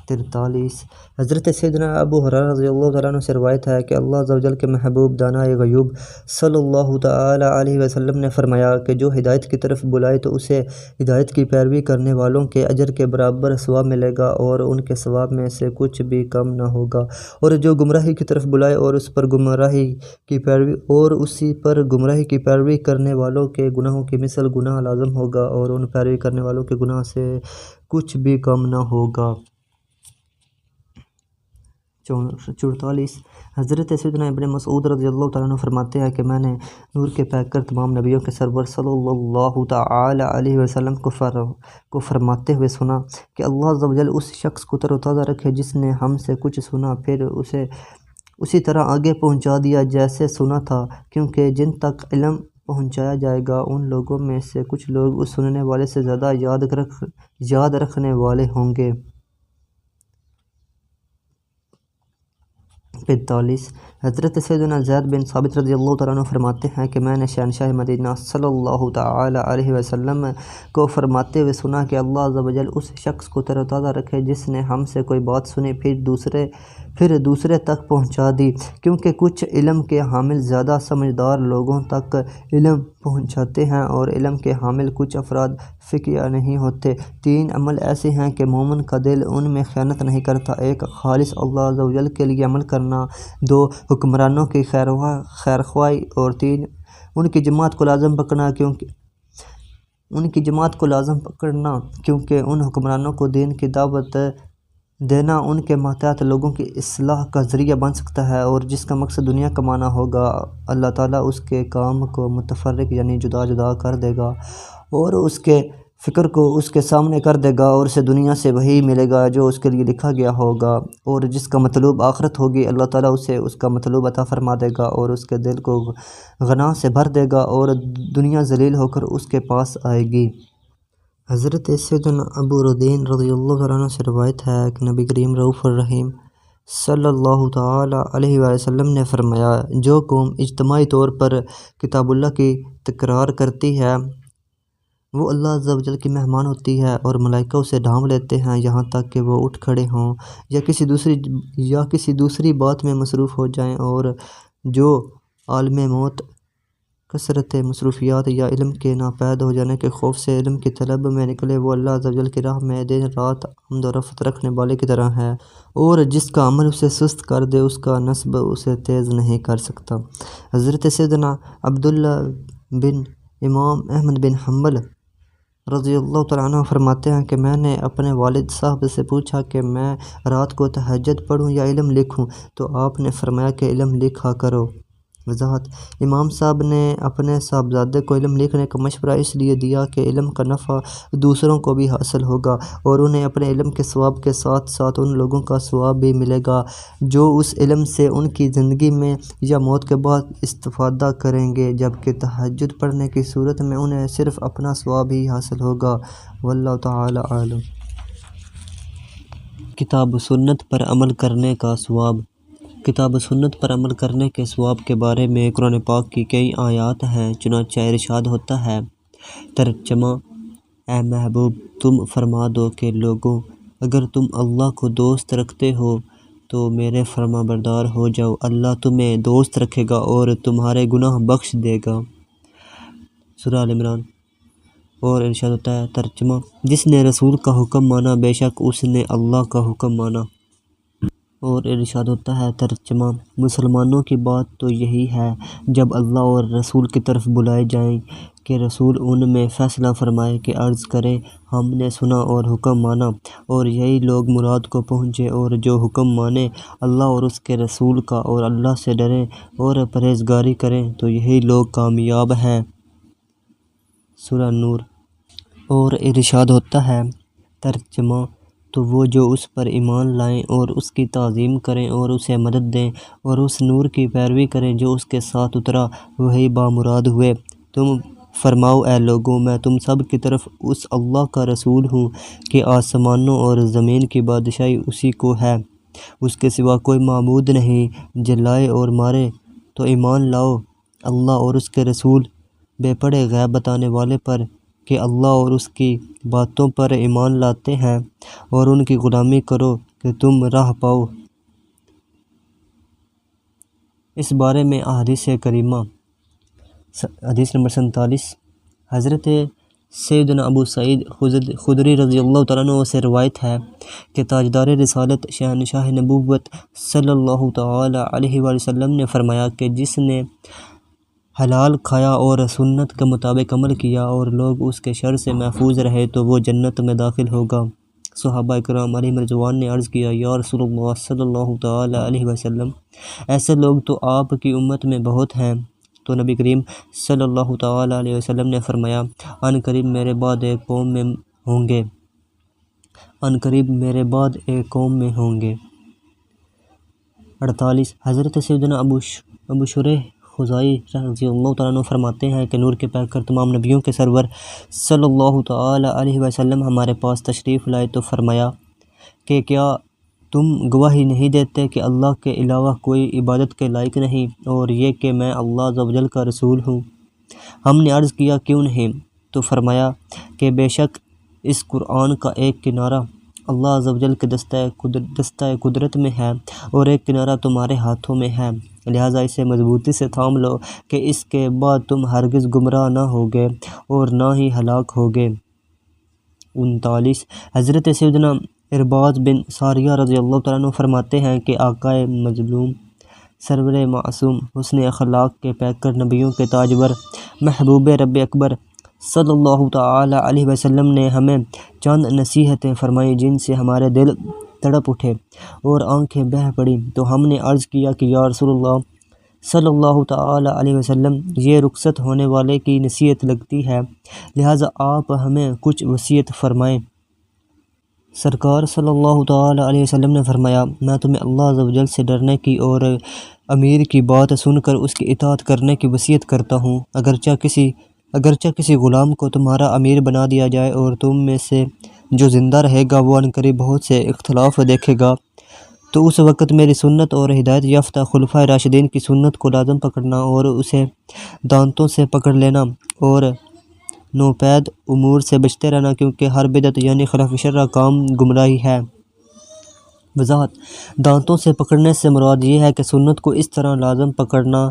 43 حضرت سیدنا ابو ہریرہ رضی اللہ تعالیٰ عنہ سے روایت ہے کہ اللہ عز و جل کے محبوب دانائے غیوب صلی اللہ تعالیٰ علیہ وسلم نے فرمایا کہ جو ہدایت کی طرف بلائے تو اسے ہدایت کی پیروی کرنے والوں کے اجر کے برابر ثواب ملے گا اور ان کے ثواب میں سے کچھ بھی کم نہ ہوگا، اور جو گمراہی کی طرف بلائے اور اسی پر گمراہی کی پیروی کرنے والوں کے گناہوں کی مثل گناہ لازم ہوگا اور ان پیروی کرنے والوں کے گناہ سے کچھ بھی کم نہ ہوگا۔ 44 حضرت سیدنا ابن مسعود رضی اللہ تعالیٰ عنہ فرماتے ہیں کہ میں نے نور کے پیکر تمام نبیوں کے سرور صلی اللہ تعالیٰ علیہ وسلم کو فرماتے ہوئے سنا کہ اللہ عز و جل اس شخص کو تر و تازہ رکھے جس نے ہم سے کچھ سنا پھر اسے اسی طرح آگے پہنچا دیا جیسے سنا تھا، کیونکہ جن تک علم پہنچایا جائے گا ان لوگوں میں سے کچھ لوگ اس سننے والے سے زیادہ یاد رکھنے والے ہوں گے۔ 45 حضرت سیدنا زید بن ثابت رضی اللہ تعالیٰ عنہ فرماتے ہیں کہ میں نے شہنشاہ مدینہ صلی اللہ تعالیٰ علیہ وسلم کو فرماتے ہوئے سنا کہ اللہ عز و جل اس شخص کو تر و تازہ رکھے جس نے ہم سے کوئی بات سنی پھر دوسرے تک پہنچا دی، کیونکہ کچھ علم کے حامل زیادہ سمجھدار لوگوں تک علم پہنچاتے ہیں اور علم کے حامل کچھ افراد فقیہ نہیں ہوتے۔ 3 عمل ایسے ہیں کہ مومن کا دل ان میں خیانت نہیں کرتا: 1 خالص اللہ عز و جل کے لیے عمل کرنا، 2 حکمرانوں کی خیرخواہی، اور 3 ان کی جماعت کو لازم پکڑنا کیونکہ ان حکمرانوں کو دین کی دعوت دینا ان کے ماتحت لوگوں کی اصلاح کا ذریعہ بن سکتا ہے، اور جس کا مقصد دنیا کمانا ہوگا اللہ تعالیٰ اس کے کام کو متفرق یعنی جدا جدا کر دے گا اور اس کے فکر کو اس کے سامنے کر دے گا، اور اسے دنیا سے وہی ملے گا جو اس کے لیے لکھا گیا ہوگا، اور جس کا مطلوب آخرت ہوگی اللہ تعالیٰ اسے اس کا مطلوب عطا فرما دے گا اور اس کے دل کو غنا سے بھر دے گا اور دنیا ذلیل ہو کر اس کے پاس آئے گی۔ حضرت سیدنا ابو ردین رضی اللہ عنہ سے روایت ہے کہ نبی کریم رؤوف الرحیم صلی اللہ تعالیٰ علیہ وسلم نے فرمایا، جو قوم اجتماعی طور پر کتاب اللہ کی تکرار کرتی ہے وہ اللہ عز و جل کی مہمان ہوتی ہے، اور ملائکہ اسے ڈھانپ لیتے ہیں یہاں تک کہ وہ اٹھ کھڑے ہوں یا کسی دوسری بات میں مصروف ہو جائیں، اور جو عالم موت کثرت مصروفیات یا علم کے ناپید ہو جانے کے خوف سے علم کی طلب میں نکلے، وہ اللہ عز و جل کی راہ میں دن رات حمد و رفعت رکھنے والے کی طرح ہے، اور جس کا عمل اسے سست کر دے اس کا نسب اسے تیز نہیں کر سکتا۔ حضرت سیدنا عبداللہ بن امام احمد بن حنبل رضی اللہ تعالیٰ عنہ فرماتے ہیں کہ میں نے اپنے والد صاحب سے پوچھا کہ میں رات کو تہجد پڑھوں یا علم لکھوں، تو آپ نے فرمایا کہ علم لکھا کرو۔ وضاحت: امام صاحب نے اپنے صاحبزادے کو علم لکھنے کا مشورہ اس لیے دیا کہ علم کا نفع دوسروں کو بھی حاصل ہوگا اور انہیں اپنے علم کے ثواب کے ساتھ ساتھ ان لوگوں کا ثواب بھی ملے گا جو اس علم سے ان کی زندگی میں یا موت کے بعد استفادہ کریں گے، جبکہ تہجد پڑھنے کی صورت میں انہیں صرف اپنا ثواب ہی حاصل ہوگا۔ واللہ تعالی عالم۔ کتاب و سنت پر عمل کرنے کا ثواب۔ کتاب و سنت پر عمل کرنے کے ثواب کے بارے میں قرآن پاک کی کئی آیات ہیں، چنانچہ ارشاد ہوتا ہے: ترجمہ: اے محبوب تم فرما دو کہ لوگوں، اگر تم اللہ کو دوست رکھتے ہو تو میرے فرما بردار ہو جاؤ، اللہ تمہیں دوست رکھے گا اور تمہارے گناہ بخش دے گا۔ سورہ آل عمران۔ اور ارشاد ہوتا ہے ترجمہ: جس نے رسول کا حکم مانا بے شک اس نے اللہ کا حکم مانا۔ اور ارشاد ہوتا ہے ترجمہ: مسلمانوں کی بات تو یہی ہے جب اللہ اور رسول کی طرف بلائے جائیں کہ رسول ان میں فیصلہ فرمائے کہ عرض کرے ہم نے سنا اور حکم مانا، اور یہی لوگ مراد کو پہنچے، اور جو حکم مانے اللہ اور اس کے رسول کا اور اللہ سے ڈریں اور پرہیزگاری کریں تو یہی لوگ کامیاب ہیں۔ سورہ نور۔ اور ارشاد ہوتا ہے ترجمہ: تو وہ جو اس پر ایمان لائیں اور اس کی تعظیم کریں اور اسے مدد دیں اور اس نور کی پیروی کریں جو اس کے ساتھ اترا، وہی بامراد ہوئے۔ تم فرماؤ اے لوگوں، میں تم سب کی طرف اس اللہ کا رسول ہوں کہ آسمانوں اور زمین کی بادشاہی اسی کو ہے، اس کے سوا کوئی معبود نہیں، جلائے اور مارے تو ایمان لاؤ اللہ اور اس کے رسول بے پڑے غیب بتانے والے پر کہ اللہ اور اس کی باتوں پر ایمان لاتے ہیں، اور ان کی غلامی کرو کہ تم راہ پاؤ۔ اس بارے میں احادیث کریمہ۔ حدیث نمبر 47 حضرت سیدنا ابو سعید خدری رضی اللہ تعالیٰ عنہ سے روایت ہے کہ تاجدار رسالت شہنشاہ نبوت صلی اللہ تعالیٰ علیہ وسلم نے فرمایا کہ جس نے حلال کھایا اور سنت کے مطابق عمل کیا اور لوگ اس کے شر سے محفوظ رہے تو وہ جنت میں داخل ہوگا۔ صحابہ کرام علیہم رضوان نے عرض کیا، یا رسول اللہ صلی اللہ تعالیٰ علیہ وسلم، ایسے لوگ تو آپ کی امت میں بہت ہیں۔ تو نبی کریم صلی اللہ تعالیٰ علیہ وسلم نے فرمایا، ان قریب میرے بعد ایک قوم میں ہوں گے، ان قریب میرے بعد ایک قوم میں ہوں گے۔ 48 حضرت سیدنا ابو شریح خزائی رضی اللہ تعالیٰ عنہ فرماتے ہیں کہ نور کے پیکر تمام نبیوں کے سرور صلی اللہ تعالیٰ علیہ وسلم ہمارے پاس تشریف لائے تو فرمایا کہ کیا تم گواہی نہیں دیتے کہ اللہ کے علاوہ کوئی عبادت کے لائق نہیں، اور یہ کہ میں اللہ عز و جل کا رسول ہوں؟ ہم نے عرض کیا کیوں نہیں؟ تو فرمایا کہ بے شک اس قرآن کا ایک کنارہ اللہ عز و جل کے دستہ قدرت میں ہے، اور ایک کنارہ تمہارے ہاتھوں میں ہے، لہٰذا اسے مضبوطی سے تھام لو کہ اس کے بعد تم ہرگز گمراہ نہ ہوگے اور نہ ہی ہلاک ہوگے۔ 39 حضرت سیدنا ارباز بن ساریہ رضی اللہ تعالیٰ عنہ فرماتے ہیں کہ آقا مظلوم، سرور معصوم، حسن اخلاق کے پیکر، نبیوں کے تاجور، محبوب رب اکبر صلی اللہ تعالی علیہ وسلم نے ہمیں چند نصیحتیں فرمائیں جن سے ہمارے دل تڑپ اٹھے اور آنکھیں بہہ پڑیں۔ تو ہم نے عرض کیا کہ یا رسول اللہ صلی اللہ تعالی علیہ وسلم، یہ رخصت ہونے والے کی نصیحت لگتی ہے، لہٰذا آپ ہمیں کچھ وصیت فرمائیں۔ سرکار صلی اللہ تعالی علیہ وسلم نے فرمایا، میں تمہیں اللہ عز و جل سے ڈرنے کی اور امیر کی بات سن کر اس کی اطاعت کرنے کی وصیت کرتا ہوں۔ اگرچہ کسی غلام کو تمہارا امیر بنا دیا جائے اور تم میں سے جو زندہ رہے گا وہ عنقریب بہت سے اختلاف دیکھے گا، تو اس وقت میری سنت اور ہدایت یافتہ خلفائے راشدین کی سنت کو لازم پکڑنا اور اسے دانتوں سے پکڑ لینا اور نوپید امور سے بچتے رہنا، کیونکہ ہر بدعت یعنی خلاف شرع کام گمراہی ہے۔ وضاحت: دانتوں سے پکڑنے سے مراد یہ ہے کہ سنت کو اس طرح لازم پکڑنا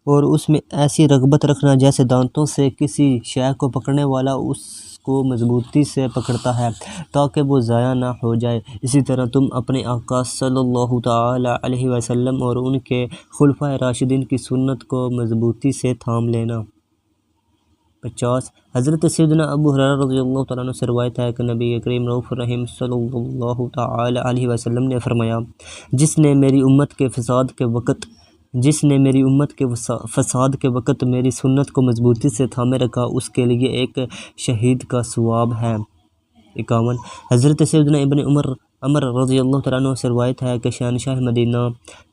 اور اس میں ایسی رغبت رکھنا جیسے دانتوں سے کسی شے کو پکڑنے والا اس کو مضبوطی سے پکڑتا ہے تاکہ وہ ضائع نہ ہو جائے، اسی طرح تم اپنے آقا صلی اللہ تعالی علیہ وسلم اور ان کے خلفائے راشدین کی سنت کو مضبوطی سے تھام لینا۔ 50 حضرت سیدنا ابو ہریرہ رضی اللہ تعالیٰ عنہ سے روایت ہے کہ نبی کریم رؤوف الرحیم صلی اللہ تعالی علیہ وسلم نے فرمایا، جس نے میری امت کے فساد کے وقت میری سنت کو مضبوطی سے تھامے رکھا، اس کے لیے ایک شہید کا ثواب ہے۔ 51 حضرت سیدنا ابن عمر رضی اللہ تعالیٰ عنہ سے روایت ہے کہ شہنشاہ مدینہ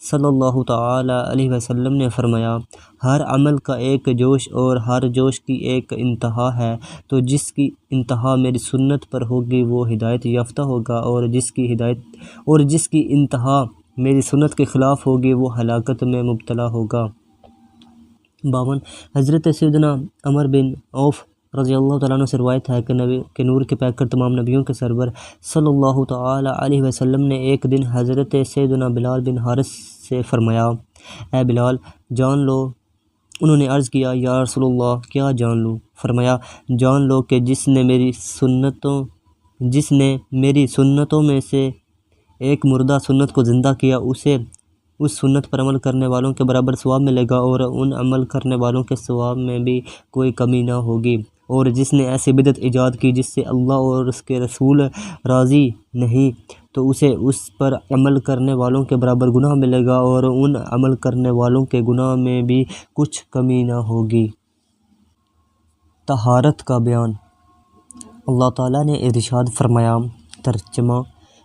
صلی اللہ تعالی علیہ وسلم نے فرمایا، ہر عمل کا ایک جوش اور ہر جوش کی ایک انتہا ہے، تو جس کی انتہا میری سنت پر ہوگی وہ ہدایت یافتہ ہوگا، اور جس کی انتہا میری سنت کے خلاف ہوگی وہ ہلاکت میں مبتلا ہوگا۔ 52 حضرت سیدنا عمر بن عوف رضی اللہ تعالیٰ عنہ سے روایت ہے کہ نور کے پیکر تمام نبیوں کے سرور صلی اللہ تعالی علیہ وسلم نے ایک دن حضرت سیدنا بلال بن حارث سے فرمایا، اے بلال جان لو۔ انہوں نے عرض کیا، یا رسول اللہ کیا جان لوں؟ فرمایا، جان لو کہ جس نے میری سنتوں میں سے ایک مردہ سنت کو زندہ کیا، اسے اس سنت پر عمل کرنے والوں کے برابر ثواب ملے گا، اور ان عمل کرنے والوں کے ثواب میں بھی کوئی کمی نہ ہوگی، اور جس نے ایسی بدعت ایجاد کی جس سے اللہ اور اس کے رسول راضی نہیں، تو اسے اس پر عمل کرنے والوں کے برابر گناہ ملے گا، اور ان عمل کرنے والوں کے گناہ میں بھی کچھ کمی نہ ہوگی۔ طہارت کا بیان۔ اللہ تعالیٰ نے ارشاد فرمایا، ترجمہ: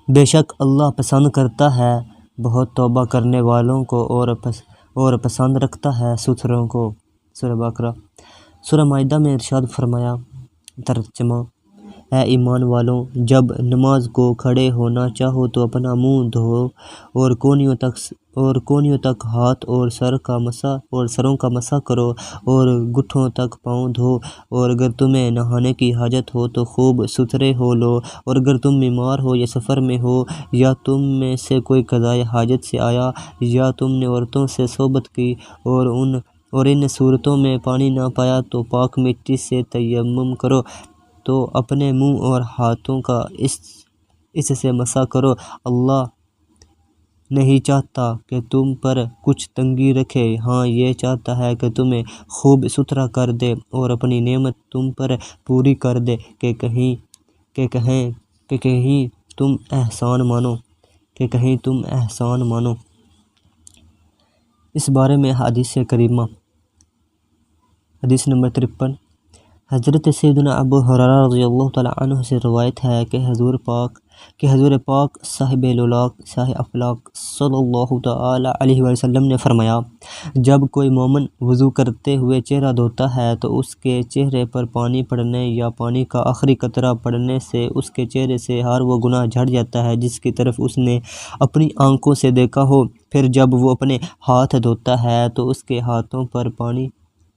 بے شک اللہ پسند کرتا ہے بہت توبہ کرنے والوں کو اور پسند رکھتا ہے ستھروں کو۔ سورہ بقرہ۔ سورہ مائدہ میں ارشاد فرمایا، ترجمہ: اے ایمان والوں، جب نماز کو کھڑے ہونا چاہو تو اپنا منہ دھو اور کونیوں تک ہاتھ اور سروں کا مسح کرو اور گٹھوں تک پاؤں دھو، اور اگر تمہیں نہانے کی حاجت ہو تو خوب ستھرے ہو لو، اور اگر تم بیمار ہو یا سفر میں ہو یا تم میں سے کوئی قضائے حاجت سے آیا یا تم نے عورتوں سے صحبت کی اور ان صورتوں میں پانی نہ پایا تو پاک مٹی سے تیمم کرو، تو اپنے منہ اور ہاتھوں کا اس سے مسح کرو۔ اللہ نہیں چاہتا کہ تم پر کچھ تنگی رکھے، ہاں یہ چاہتا ہے کہ تمہیں خوب ستھرا کر دے اور اپنی نعمت تم پر پوری کر دے کہ کہیں تم احسان مانو۔ اس بارے میں حدیث کریمہ، حدیث نمبر 53 حضرت سیدنا ابو ہریرہ رضی اللہ تعالیٰ عنہ سے روایت ہے کہ حضور پاک صاحب لولاک صاحب افلاک صلی اللہ تعالیٰ علیہ وسلم نے فرمایا، جب کوئی مومن وضو کرتے ہوئے چہرہ دھوتا ہے تو اس کے چہرے پر پانی پڑنے یا پانی کا آخری قطرہ پڑنے سے اس کے چہرے سے ہر وہ گناہ جھڑ جاتا ہے جس کی طرف اس نے اپنی آنکھوں سے دیکھا ہو۔ پھر جب وہ اپنے ہاتھ دھوتا ہے تو اس کے ہاتھوں پر پانی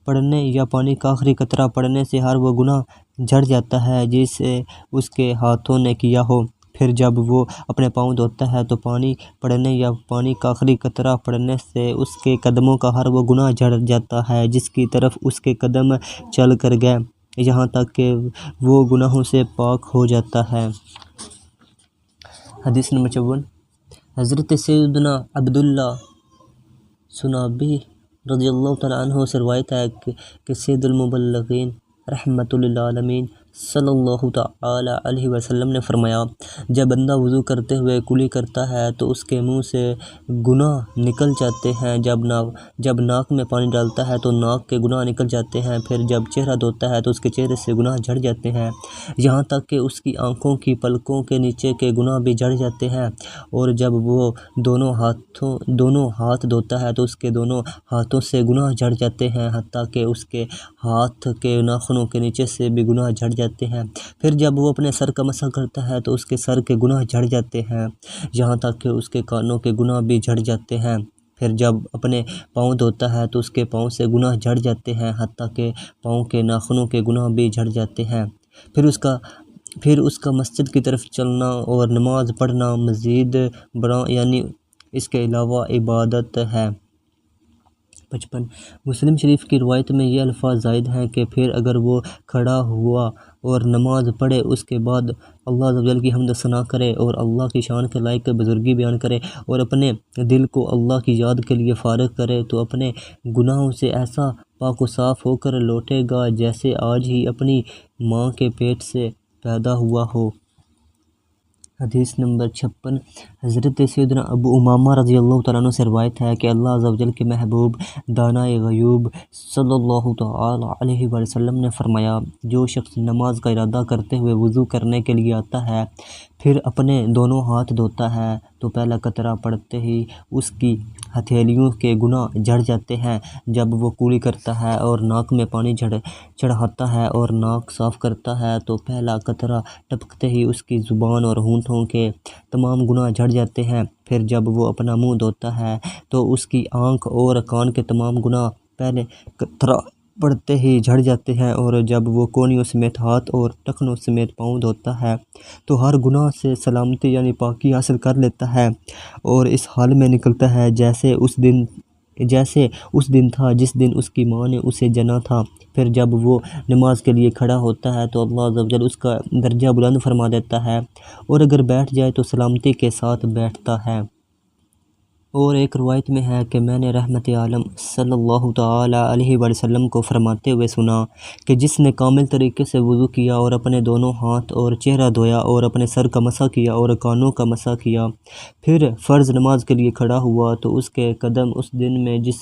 پڑنے یا پانی کا آخری قطرہ پڑنے سے ہر وہ گناہ جھڑ جاتا ہے جسے اس کے ہاتھوں نے کیا ہو۔ پھر جب وہ اپنے پاؤں دھوتا ہے تو پانی پڑنے یا پانی کا آخری قطرہ پڑنے سے اس کے قدموں کا ہر وہ گناہ جھڑ جاتا ہے جس کی طرف اس کے قدم چل کر گئے، یہاں تک کہ وہ گناہوں سے پاک ہو جاتا ہے۔ حدیث نمبر 54، حضرت سیدنا عبداللہ سنابی رضی اللہ تعالیٰ عنہ سے روایت ہے کہ سید المبلغین رحمۃ للعالمین صلی اللہ تعالیٰ علیہ وسلم نے فرمایا، جب بندہ وضو کرتے ہوئے کلی کرتا ہے تو اس کے منہ سے گناہ نکل جاتے ہیں، جب ناک میں پانی ڈالتا ہے تو ناک کے گناہ نکل جاتے ہیں، پھر جب چہرہ دھوتا ہے تو اس کے چہرے سے گناہ جھڑ جاتے ہیں، یہاں تک کہ اس کی آنکھوں کی پلکوں کے نیچے کے گناہ بھی جھڑ جاتے ہیں، اور جب وہ دونوں ہاتھ دھوتا ہے تو اس کے دونوں ہاتھوں سے گناہ جھڑ جاتے ہیں، حتیٰ کہ اس کے ہاتھ کے ناخنوں کے نیچے سے بھی گناہ جھڑ جاتے ہیں۔ پھر جب وہ اپنے سر کا مسح کرتا ہے تو اس کے سر کے گناہ جھڑ جاتے ہیں، یہاں تک کہ اس کے کانوں کے گناہ بھی جھڑ جاتے ہیں۔ پھر جب اپنے پاؤں دھوتا ہے تو اس کے پاؤں سے گناہ جھڑ جاتے ہیں، حتیٰ کہ پاؤں کے ناخنوں کے گناہ بھی جھڑ جاتے ہیں۔ پھر اس کا مسجد کی طرف چلنا اور نماز پڑھنا مزید یعنی اس کے علاوہ عبادت ہے۔ 55، مسلم شریف کی روایت میں یہ الفاظ زائد ہیں کہ پھر اگر وہ کھڑا ہوا اور نماز پڑھے، اس کے بعد اللہ عز و جل کی حمد و ثنا کرے اور اللہ کی شان کے لائق بزرگی بیان کرے اور اپنے دل کو اللہ کی یاد کے لیے فارغ کرے تو اپنے گناہوں سے ایسا پاک و صاف ہو کر لوٹے گا جیسے آج ہی اپنی ماں کے پیٹ سے پیدا ہوا ہو۔ حدیث نمبر 56، حضرت سیدنا ابو امامہ رضی اللہ تعالیٰ عنہ سے روایت ہے کہ اللہ عز و جل کے محبوب دانائے غیوب صلی اللہ تعالیٰ علیہ وسلم نے فرمایا، جو شخص نماز کا ارادہ کرتے ہوئے وضو کرنے کے لیے آتا ہے، پھر اپنے دونوں ہاتھ دھوتا ہے تو پہلا قطرہ پڑتے ہی اس کی ہتھیلیوں کے گناہ جھڑ جاتے ہیں۔ جب وہ کولی کرتا ہے اور ناک میں پانی چڑھاتا ہے اور ناک صاف کرتا ہے تو پہلا قطرہ ٹپکتے ہی اس کی زبان اور ہونٹوں کے تمام گناہ جھڑ جاتے ہیں۔ پھر جب وہ اپنا منہ دھوتا ہے تو اس کی آنکھ اور کان کے تمام گناہ پہلے قطرہ پڑتے ہی جھڑ جاتے ہیں، اور جب وہ کونیوں سمیت ہاتھ اور ٹخنوں سمیت پاؤں دھوتا ہے تو ہر گناہ سے سلامتی یعنی پاکی حاصل کر لیتا ہے اور اس حال میں نکلتا ہے جیسے اس دن تھا جس دن اس کی ماں نے اسے جنا تھا۔ پھر جب وہ نماز کے لیے کھڑا ہوتا ہے تو اللہ عز و جل اس کا درجہ بلند فرما دیتا ہے، اور اگر بیٹھ جائے تو سلامتی کے ساتھ بیٹھتا ہے۔ اور ایک روایت میں ہے کہ میں نے رحمت عالم صلی اللہ تعالیٰ علیہ وسلم کو فرماتے ہوئے سنا کہ جس نے کامل طریقے سے وضو کیا اور اپنے دونوں ہاتھ اور چہرہ دھویا اور اپنے سر کا مسح کیا اور کانوں کا مسح کیا، پھر فرض نماز کے لیے کھڑا ہوا تو اس کے قدم اس دن میں جس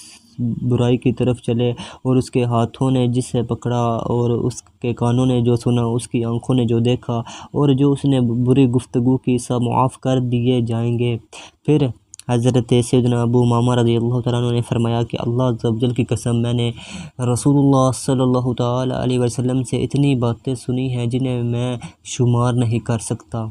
برائی کی طرف چلے اور اس کے ہاتھوں نے جسے پکڑا اور اس کے کانوں نے جو سنا، اس کی آنکھوں نے جو دیکھا اور جو اس نے بری گفتگو کی، سب معاف کر دیے جائیں گے۔ پھر حضرت سیدنا ابو امامہ رضی اللہ تعالیٰ عنہ نے فرمایا کہ اللہ عز و جل کی قسم، میں نے رسول اللہ صلی اللہ تعالیٰ علیہ وسلم سے اتنی باتیں سنی ہیں جنہیں میں شمار نہیں کر سکتا۔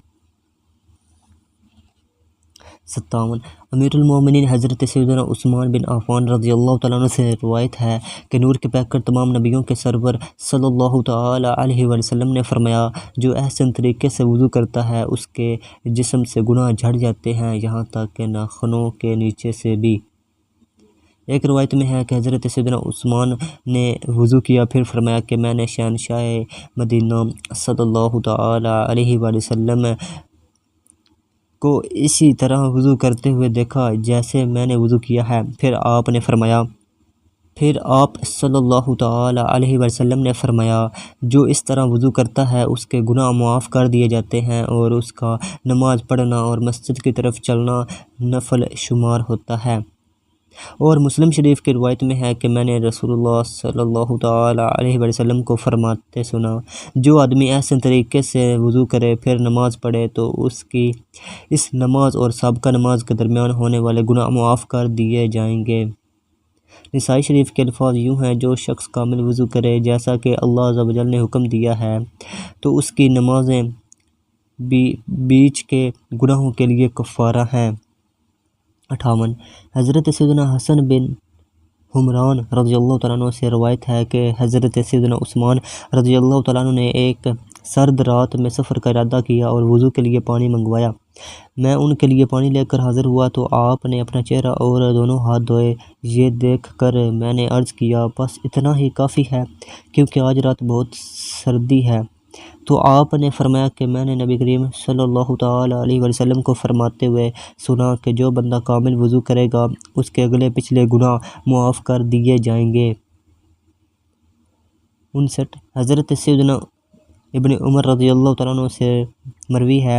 57، امیر المومنین حضرت سیدنا عثمان بن عفان رضی اللہ تعالیٰ عنہ سے روایت ہے کہ نور کے پیکر تمام نبیوں کے سرور صلی اللہ تعالیٰ علیہ وسلم نے فرمایا، جو احسن طریقے سے وضو کرتا ہے اس کے جسم سے گناہ جھڑ جاتے ہیں، یہاں تک کہ ناخنوں کے نیچے سے بھی۔ ایک روایت میں ہے کہ حضرت سیدنا عثمان نے وضو کیا، پھر فرمایا کہ میں نے شہنشاہ مدینہ صلی اللہ تعالیٰ علیہ وسلم کو اسی طرح وضو کرتے ہوئے دیکھا جیسے میں نے وضو کیا ہے۔ پھر آپ صلی اللہ تعالیٰ علیہ وسلم نے فرمایا، جو اس طرح وضو کرتا ہے اس کے گناہ معاف کر دیے جاتے ہیں اور اس کا نماز پڑھنا اور مسجد کی طرف چلنا نفل شمار ہوتا ہے۔ اور مسلم شریف کی روایت میں ہے کہ میں نے رسول اللہ صلی اللہ تعالی علیہ وسلم کو فرماتے سنا، جو آدمی احسن طریقے سے وضو کرے پھر نماز پڑھے تو اس کی اس نماز اور سابقہ نماز کے درمیان ہونے والے گناہ معاف کر دیے جائیں گے۔ نسائی شریف کے الفاظ یوں ہیں، جو شخص کامل وضو کرے جیسا کہ اللہ عز و جل نے حکم دیا ہے تو اس کی نمازیں بیچ کے گناہوں کے لیے کفارہ ہیں۔ 58 حضرت سیدنا حسن بن حمران رضی اللہ تعالیٰ عنہ سے روایت ہے کہ حضرت سیدنا عثمان رضی اللہ تعالیٰ عنہ نے ایک سرد رات میں سفر کا ارادہ کیا اور وضو کے لیے پانی منگوایا۔ میں ان کے لیے پانی لے کر حاضر ہوا تو آپ نے اپنا چہرہ اور دونوں ہاتھ دھوئے۔ یہ دیکھ کر میں نے عرض کیا، بس اتنا ہی کافی ہے کیونکہ آج رات بہت سردی ہے۔ تو آپ نے فرمایا کہ میں نے نبی کریم صلی اللہ تعالی علیہ وسلم کو فرماتے ہوئے سنا کہ جو بندہ کامل وضو کرے گا اس کے اگلے پچھلے گناہ معاف کر دیے جائیں گے۔ 59 حضرت سیدنا ابن عمر رضی اللہ تعالیٰ عنہ سے مروی ہے،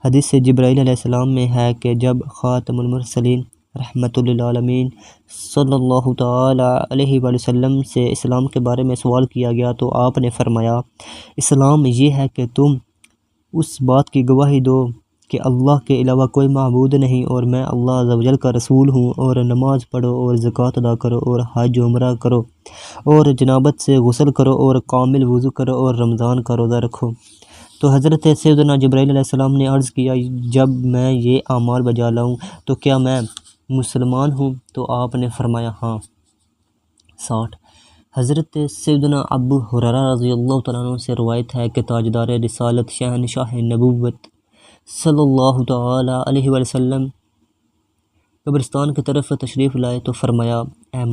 حدیث سے جبرائیل علیہ السلام میں ہے کہ جب خاتم المرسلین رحمۃ للعالمین صلی اللہ تعالی علیہ وسلم سے اسلام کے بارے میں سوال کیا گیا تو آپ نے فرمایا، اسلام یہ ہے کہ تم اس بات کی گواہی دو کہ اللہ کے علاوہ کوئی معبود نہیں اور میں اللہ عز و جل کا رسول ہوں، اور نماز پڑھو اور زکوٰۃ ادا کرو اور حج عمرہ کرو اور جنابت سے غسل کرو اور کامل وضو کرو اور رمضان کا روزہ رکھو۔ تو حضرت سیدنا جبرائیل علیہ السلام نے عرض کیا، جب میں یہ اعمال بجا لاؤں تو کیا میں مسلمان ہوں؟ تو آپ نے فرمایا ہاں۔ 60 حضرت سیدنا ابو ہریرہ رضی اللہ تعالیٰ عنہ سے روایت ہے کہ تاجدار رسالت شہنشاہ نبوت صلی اللہ تعالی علیہ وسلم قبرستان کی طرف تشریف لائے تو فرمایا، اے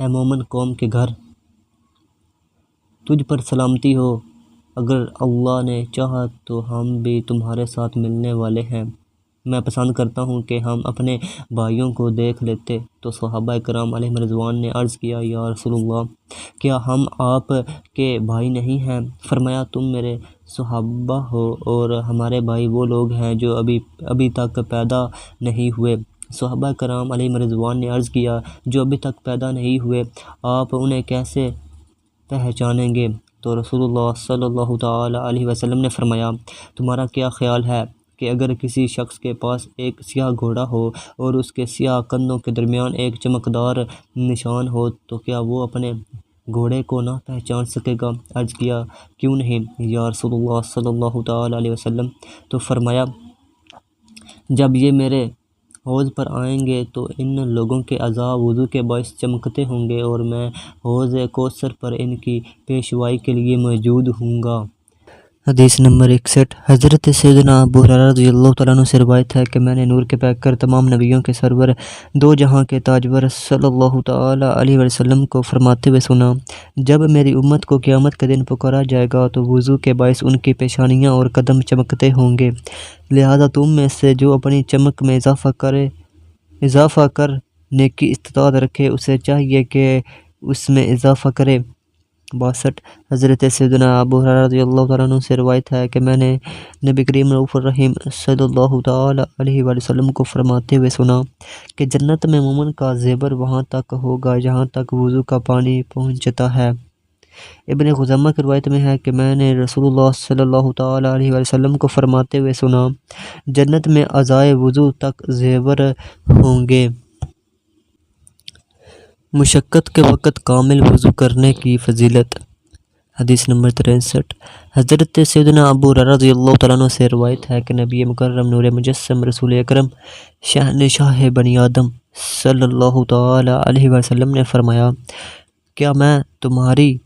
مومن قوم کے گھر، تجھ پر سلامتی ہو، اگر اللہ نے چاہا تو ہم بھی تمہارے ساتھ ملنے والے ہیں۔ میں پسند کرتا ہوں کہ ہم اپنے بھائیوں کو دیکھ لیتے۔ تو صحابہ کرام علیہم رضوان نے عرض کیا، یا رسول اللہ، کیا ہم آپ کے بھائی نہیں ہیں؟ فرمایا، تم میرے صحابہ ہو اور ہمارے بھائی وہ لوگ ہیں جو ابھی تک پیدا نہیں ہوئے۔ صحابہ کرام علیہم رضوان نے عرض کیا، جو ابھی تک پیدا نہیں ہوئے آپ انہیں کیسے پہچانیں گے؟ تو رسول اللہ صلی اللہ تعالی علیہ وسلم نے فرمایا، تمہارا کیا خیال ہے کہ اگر کسی شخص کے پاس ایک سیاہ گھوڑا ہو اور اس کے سیاہ کندھوں کے درمیان ایک چمکدار نشان ہو تو کیا وہ اپنے گھوڑے کو نہ پہچان سکے گا؟ عرض کیا، کیوں نہیں یا رسول اللہ صلی اللہ تعالی علیہ وسلم؟ تو فرمایا، جب یہ میرے حوض پر آئیں گے تو ان لوگوں کے اعضاء وضو کے باعث چمکتے ہوں گے اور میں حوض کوثر پر ان کی پیشوائی کے لیے موجود ہوں گا۔ حدیث نمبر 61 حضرت سیدنا ابو ہریرہ رضی اللہ تعالیٰ عنہ سے روایت ہے کہ میں نے نور کے پیکر تمام نبیوں کے سرور دو جہاں کے تاجور صلی اللہ تعالی علیہ وسلم کو فرماتے ہوئے سنا، جب میری امت کو قیامت کے دن پکارا جائے گا تو وضو کے باعث ان کی پیشانیاں اور قدم چمکتے ہوں گے، لہذا تم میں سے جو اپنی چمک میں اضافہ کرنے کی استطاعت رکھے اسے چاہیے کہ اس میں اضافہ کرے۔ 62 حضرت سیدنا ابو ہریرہ رضی اللہ تعالیٰ عنہ سے روایت ہے کہ میں نے نبی کریم رؤوف الرحیم صلی اللہ تعالی علیہ وسلم کو فرماتے ہوئے سنا کہ جنت میں مومن کا زیور وہاں تک ہوگا جہاں تک وضو کا پانی پہنچتا ہے۔ ابن خزیمہ کی روایت میں ہے کہ میں نے رسول اللہ صلی اللہ تعالی علیہ وسلم کو فرماتے ہوئے سنا، جنت میں اعضائے وضو تک زیور ہوں گے۔ مشقت کے وقت کامل وضو کرنے کی فضیلت۔ حدیث نمبر 63 حضرت سیدنا ابو ہریرہ رضی اللہ تعالیٰ عنہ سے روایت ہے کہ نبی مکرم نور مجسم رسول اکرم شہنشاہ بنی آدم صلی اللہ تعالی علیہ وسلم نے فرمایا، کیا میں تمہاری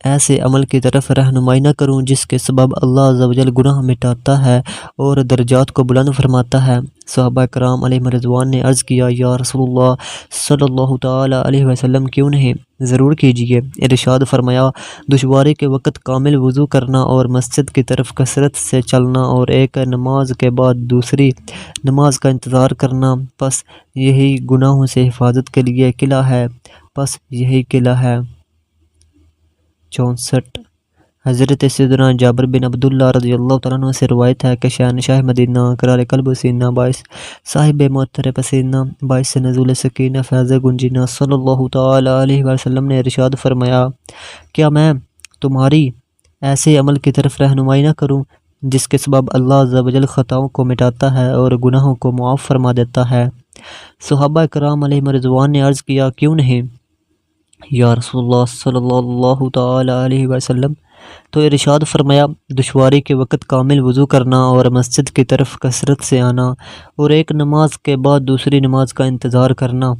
ایسے عمل کی طرف رہنمائی نہ کروں جس کے سبب اللہ عز و جل گناہ مٹاتا ہے اور درجات کو بلند فرماتا ہے؟ صحابہ کرام علیہم رضوان نے عرض کیا، یا رسول اللہ صلی اللہ تعالی علیہ وسلم، کیوں نہیں، ضرور کیجیے۔ ارشاد فرمایا، دشواری کے وقت کامل وضو کرنا اور مسجد کی طرف کثرت سے چلنا اور ایک نماز کے بعد دوسری نماز کا انتظار کرنا، پس یہی گناہوں سے حفاظت کے لیے قلعہ ہے۔ 64 حضرت سیدنا جابر بن عبداللہ رضی اللہ تعالیٰ عنہ سے روایت ہے کہ شہنشاہ مدینہ قرار قلب و سینہ باعث صاحب معطر پسینہ باعث نزول سکینہ فیض گنجینہ صلی اللہ تعالیٰ علیہ وسلم نے ارشاد فرمایا، کیا میں تمہاری ایسے عمل کی طرف رہنمائی نہ کروں جس کے سبب اللہ عز و جل خطاؤں کو مٹاتا ہے اور گناہوں کو معاف فرما دیتا ہے؟ صحابہ کرام علیہم رضوان نے عرض کیا، کیوں نہیں یا رسول اللہ صلی اللہ تعالیٰ علیہ وسلم؟ تو ارشاد فرمایا، دشواری کے وقت کامل وضو کرنا اور مسجد کی طرف کثرت سے آنا اور ایک نماز کے بعد دوسری نماز کا انتظار کرنا۔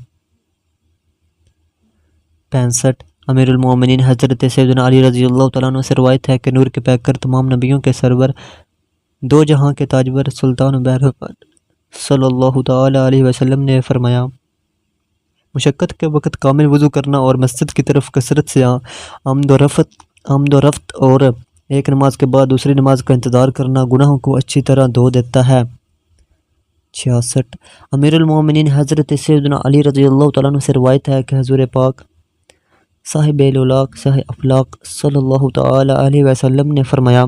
65 امیر المومنین حضرت سیدنا علی رضی اللہ تعالیٰ عنہ سے روایت ہے کہ نور کے پیکر تمام نبیوں کے سرور دو جہاں کے تاجور سلطان بہرحال صلی اللہ تعالیٰ علیہ وسلم نے فرمایا، مشقت کے وقت کامل وضو کرنا اور مسجد کی طرف کثرت سے آمد و رفت اور ایک نماز کے بعد دوسری نماز کا انتظار کرنا گناہوں کو اچھی طرح دھو دیتا ہے۔ 66 امیر المومنین حضرت سیدنا علی رضی اللہ تعالیٰ عنہ سے روایت ہے کہ حضور پاک صاحب الاولاق صاحب افلاق صلی اللہ تعالیٰ علیہ وسلم نے فرمایا،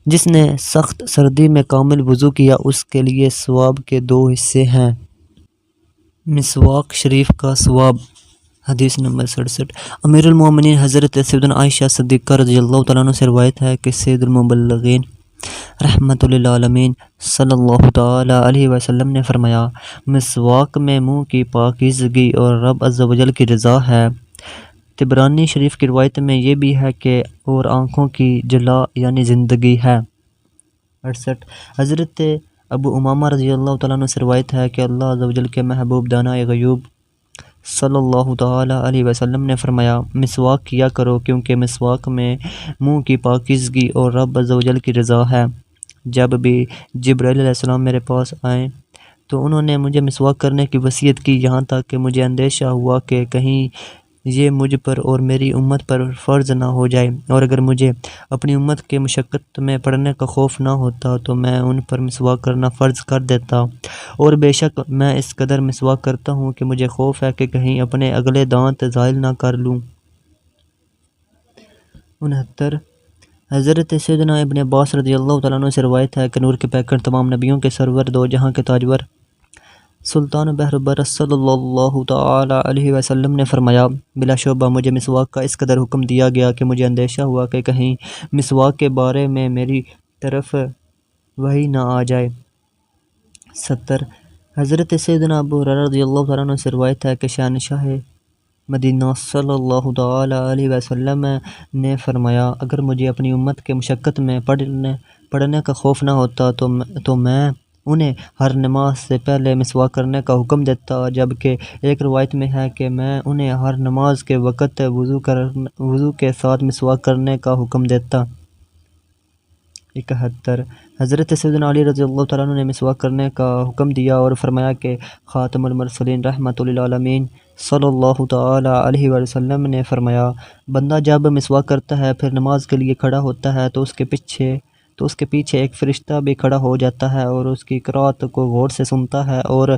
جس نے سخت سردی میں کامل وضو کیا اس کے لیے ثواب کے 2 حصے ہیں۔ مسواک شریف کا ثواب، حدیث نمبر 67 امیر المومنین حضرت سیدنا عائشہ صدیقہ رضی اللہ تعالیٰ عنہ سے روایت ہے کہ سید المبلغین رحمۃ للعالمین صلی اللہ تعالیٰ علیہ وسلم نے فرمایا، مسواک میں منہ کی پاکیزگی اور رب عز و جل کی رضا ہے۔ طبرانی شریف کی روایت میں یہ بھی ہے کہ اور آنکھوں کی جلا یعنی زندگی ہے۔ 68 حضرت ابو امامہ رضی اللہ تعالیٰ عنہ سے روایت ہے کہ اللہ عز و جل کے محبوب دانائے غیوب صلی اللہ تعالیٰ علیہ وسلم نے فرمایا، مسواک کیا کرو کیونکہ مسواک میں منہ کی پاکیزگی اور رب عز و جل کی رضا ہے۔ جب بھی جبرائیل علیہ السلام میرے پاس آئیں تو انہوں نے مجھے مسواک کرنے کی وصیت کی، یہاں تک کہ مجھے اندیشہ ہوا کہ کہیں یہ مجھ پر اور میری امت پر فرض نہ ہو جائے، اور اگر مجھے اپنی امت کے مشقت میں پڑنے کا خوف نہ ہوتا تو میں ان پر مسواک کرنا فرض کر دیتا، اور بے شک میں اس قدر مسواک کرتا ہوں کہ مجھے خوف ہے کہ کہیں اپنے اگلے دانت زائل نہ کر لوں۔ 69 حضرت سیدنا ابن عباس رضی اللہ تعالیٰ عنہ سے روایت ہے کہ نور کے پیکر تمام نبیوں کے سرور دو جہاں کے تاجور سلطان بہر صلی اللہ تعالیٰ علیہ وسلم نے فرمایا، بلا شبہ مجھے مسواک کا اس قدر حکم دیا گیا کہ مجھے اندیشہ ہوا کہ کہیں مسواک کے بارے میں میری طرف وحی نہ آ جائے۔ 70 حضرت سیدنا ابو ہریرہ رضی اللہ تعالیٰ عنہ سے روایت ہے کہ شہنشاہ مدینہ صلی اللہ تعالیٰ علیہ وسلم نے فرمایا، اگر مجھے اپنی امت کے مشقت میں پڑھنے کا خوف نہ ہوتا تو میں انہیں ہر نماز سے پہلے مسواک کرنے کا حکم دیتا، جبکہ ایک روایت میں ہے کہ میں انہیں ہر نماز کے وقت وضو کے ساتھ مسواک کرنے کا حکم دیتا۔ 71 حضرت سیدنا علی رضی اللہ تعالیٰ عنہ نے مسواک کرنے کا حکم دیا اور فرمایا کہ خاتم المرسلین رحمۃ للعالمین صلی اللہ تعالیٰ علیہ وسلم نے فرمایا، بندہ جب مسواک کرتا ہے پھر نماز کے لیے کھڑا ہوتا ہے تو اس کے پیچھے ایک فرشتہ بھی کھڑا ہو جاتا ہے اور اس کی قرأت کو غور سے سنتا ہے، اور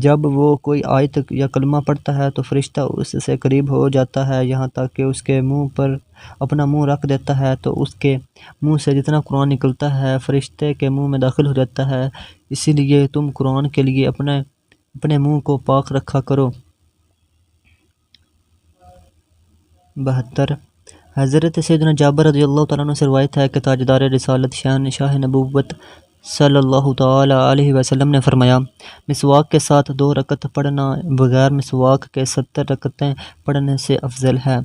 جب وہ کوئی آیت یا کلمہ پڑھتا ہے تو فرشتہ اس سے قریب ہو جاتا ہے یہاں تک کہ اس کے منہ پر اپنا منہ رکھ دیتا ہے، تو اس کے منہ سے جتنا قرآن نکلتا ہے فرشتے کے منہ میں داخل ہو جاتا ہے، اسی لیے تم قرآن کے لیے اپنے منہ کو پاک رکھا کرو۔ 72 حضرت سیدنا جابر رضی اللہ تعالیٰ عنہ سے روایت ہے کہ تاجدار رسالت شہنشاہ نبوت صلی اللہ تعالیٰ علیہ وسلم نے فرمایا، مسواک کے ساتھ 2 رکعت پڑھنا بغیر مسواک کے 70 رکعتیں پڑھنے سے افضل ہے۔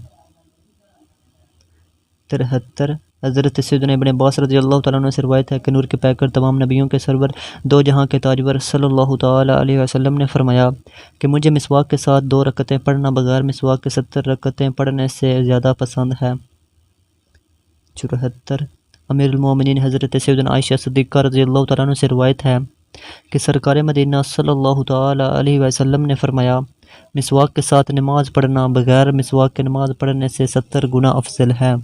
73 حضرت سیدنا ابن عباس رضی اللہ تعالیٰ عنہ سے روایت ہے کہ نور کے پیکر تمام نبیوں کے سرور دو جہاں کے تاجور صلی اللہ تعالیٰ علیہ وسلم نے فرمایا کہ مجھے مسواک کے ساتھ 2 رکعتیں پڑھنا بغیر مسواک کے 70 رکعتیں پڑھنے سے زیادہ پسند ہے۔ 74 امیر المومنین حضرت سیدنا عائشہ صدیقہ رضی اللہ تعالیٰ عنہ سے روایت ہے کہ سرکار مدینہ صلی اللہ تعالیٰ علیہ وسلم نے فرمایا، مسواک کے ساتھ نماز پڑھنا بغیر مسواک کے نماز پڑھنے سے 70 گنا افضل ہے۔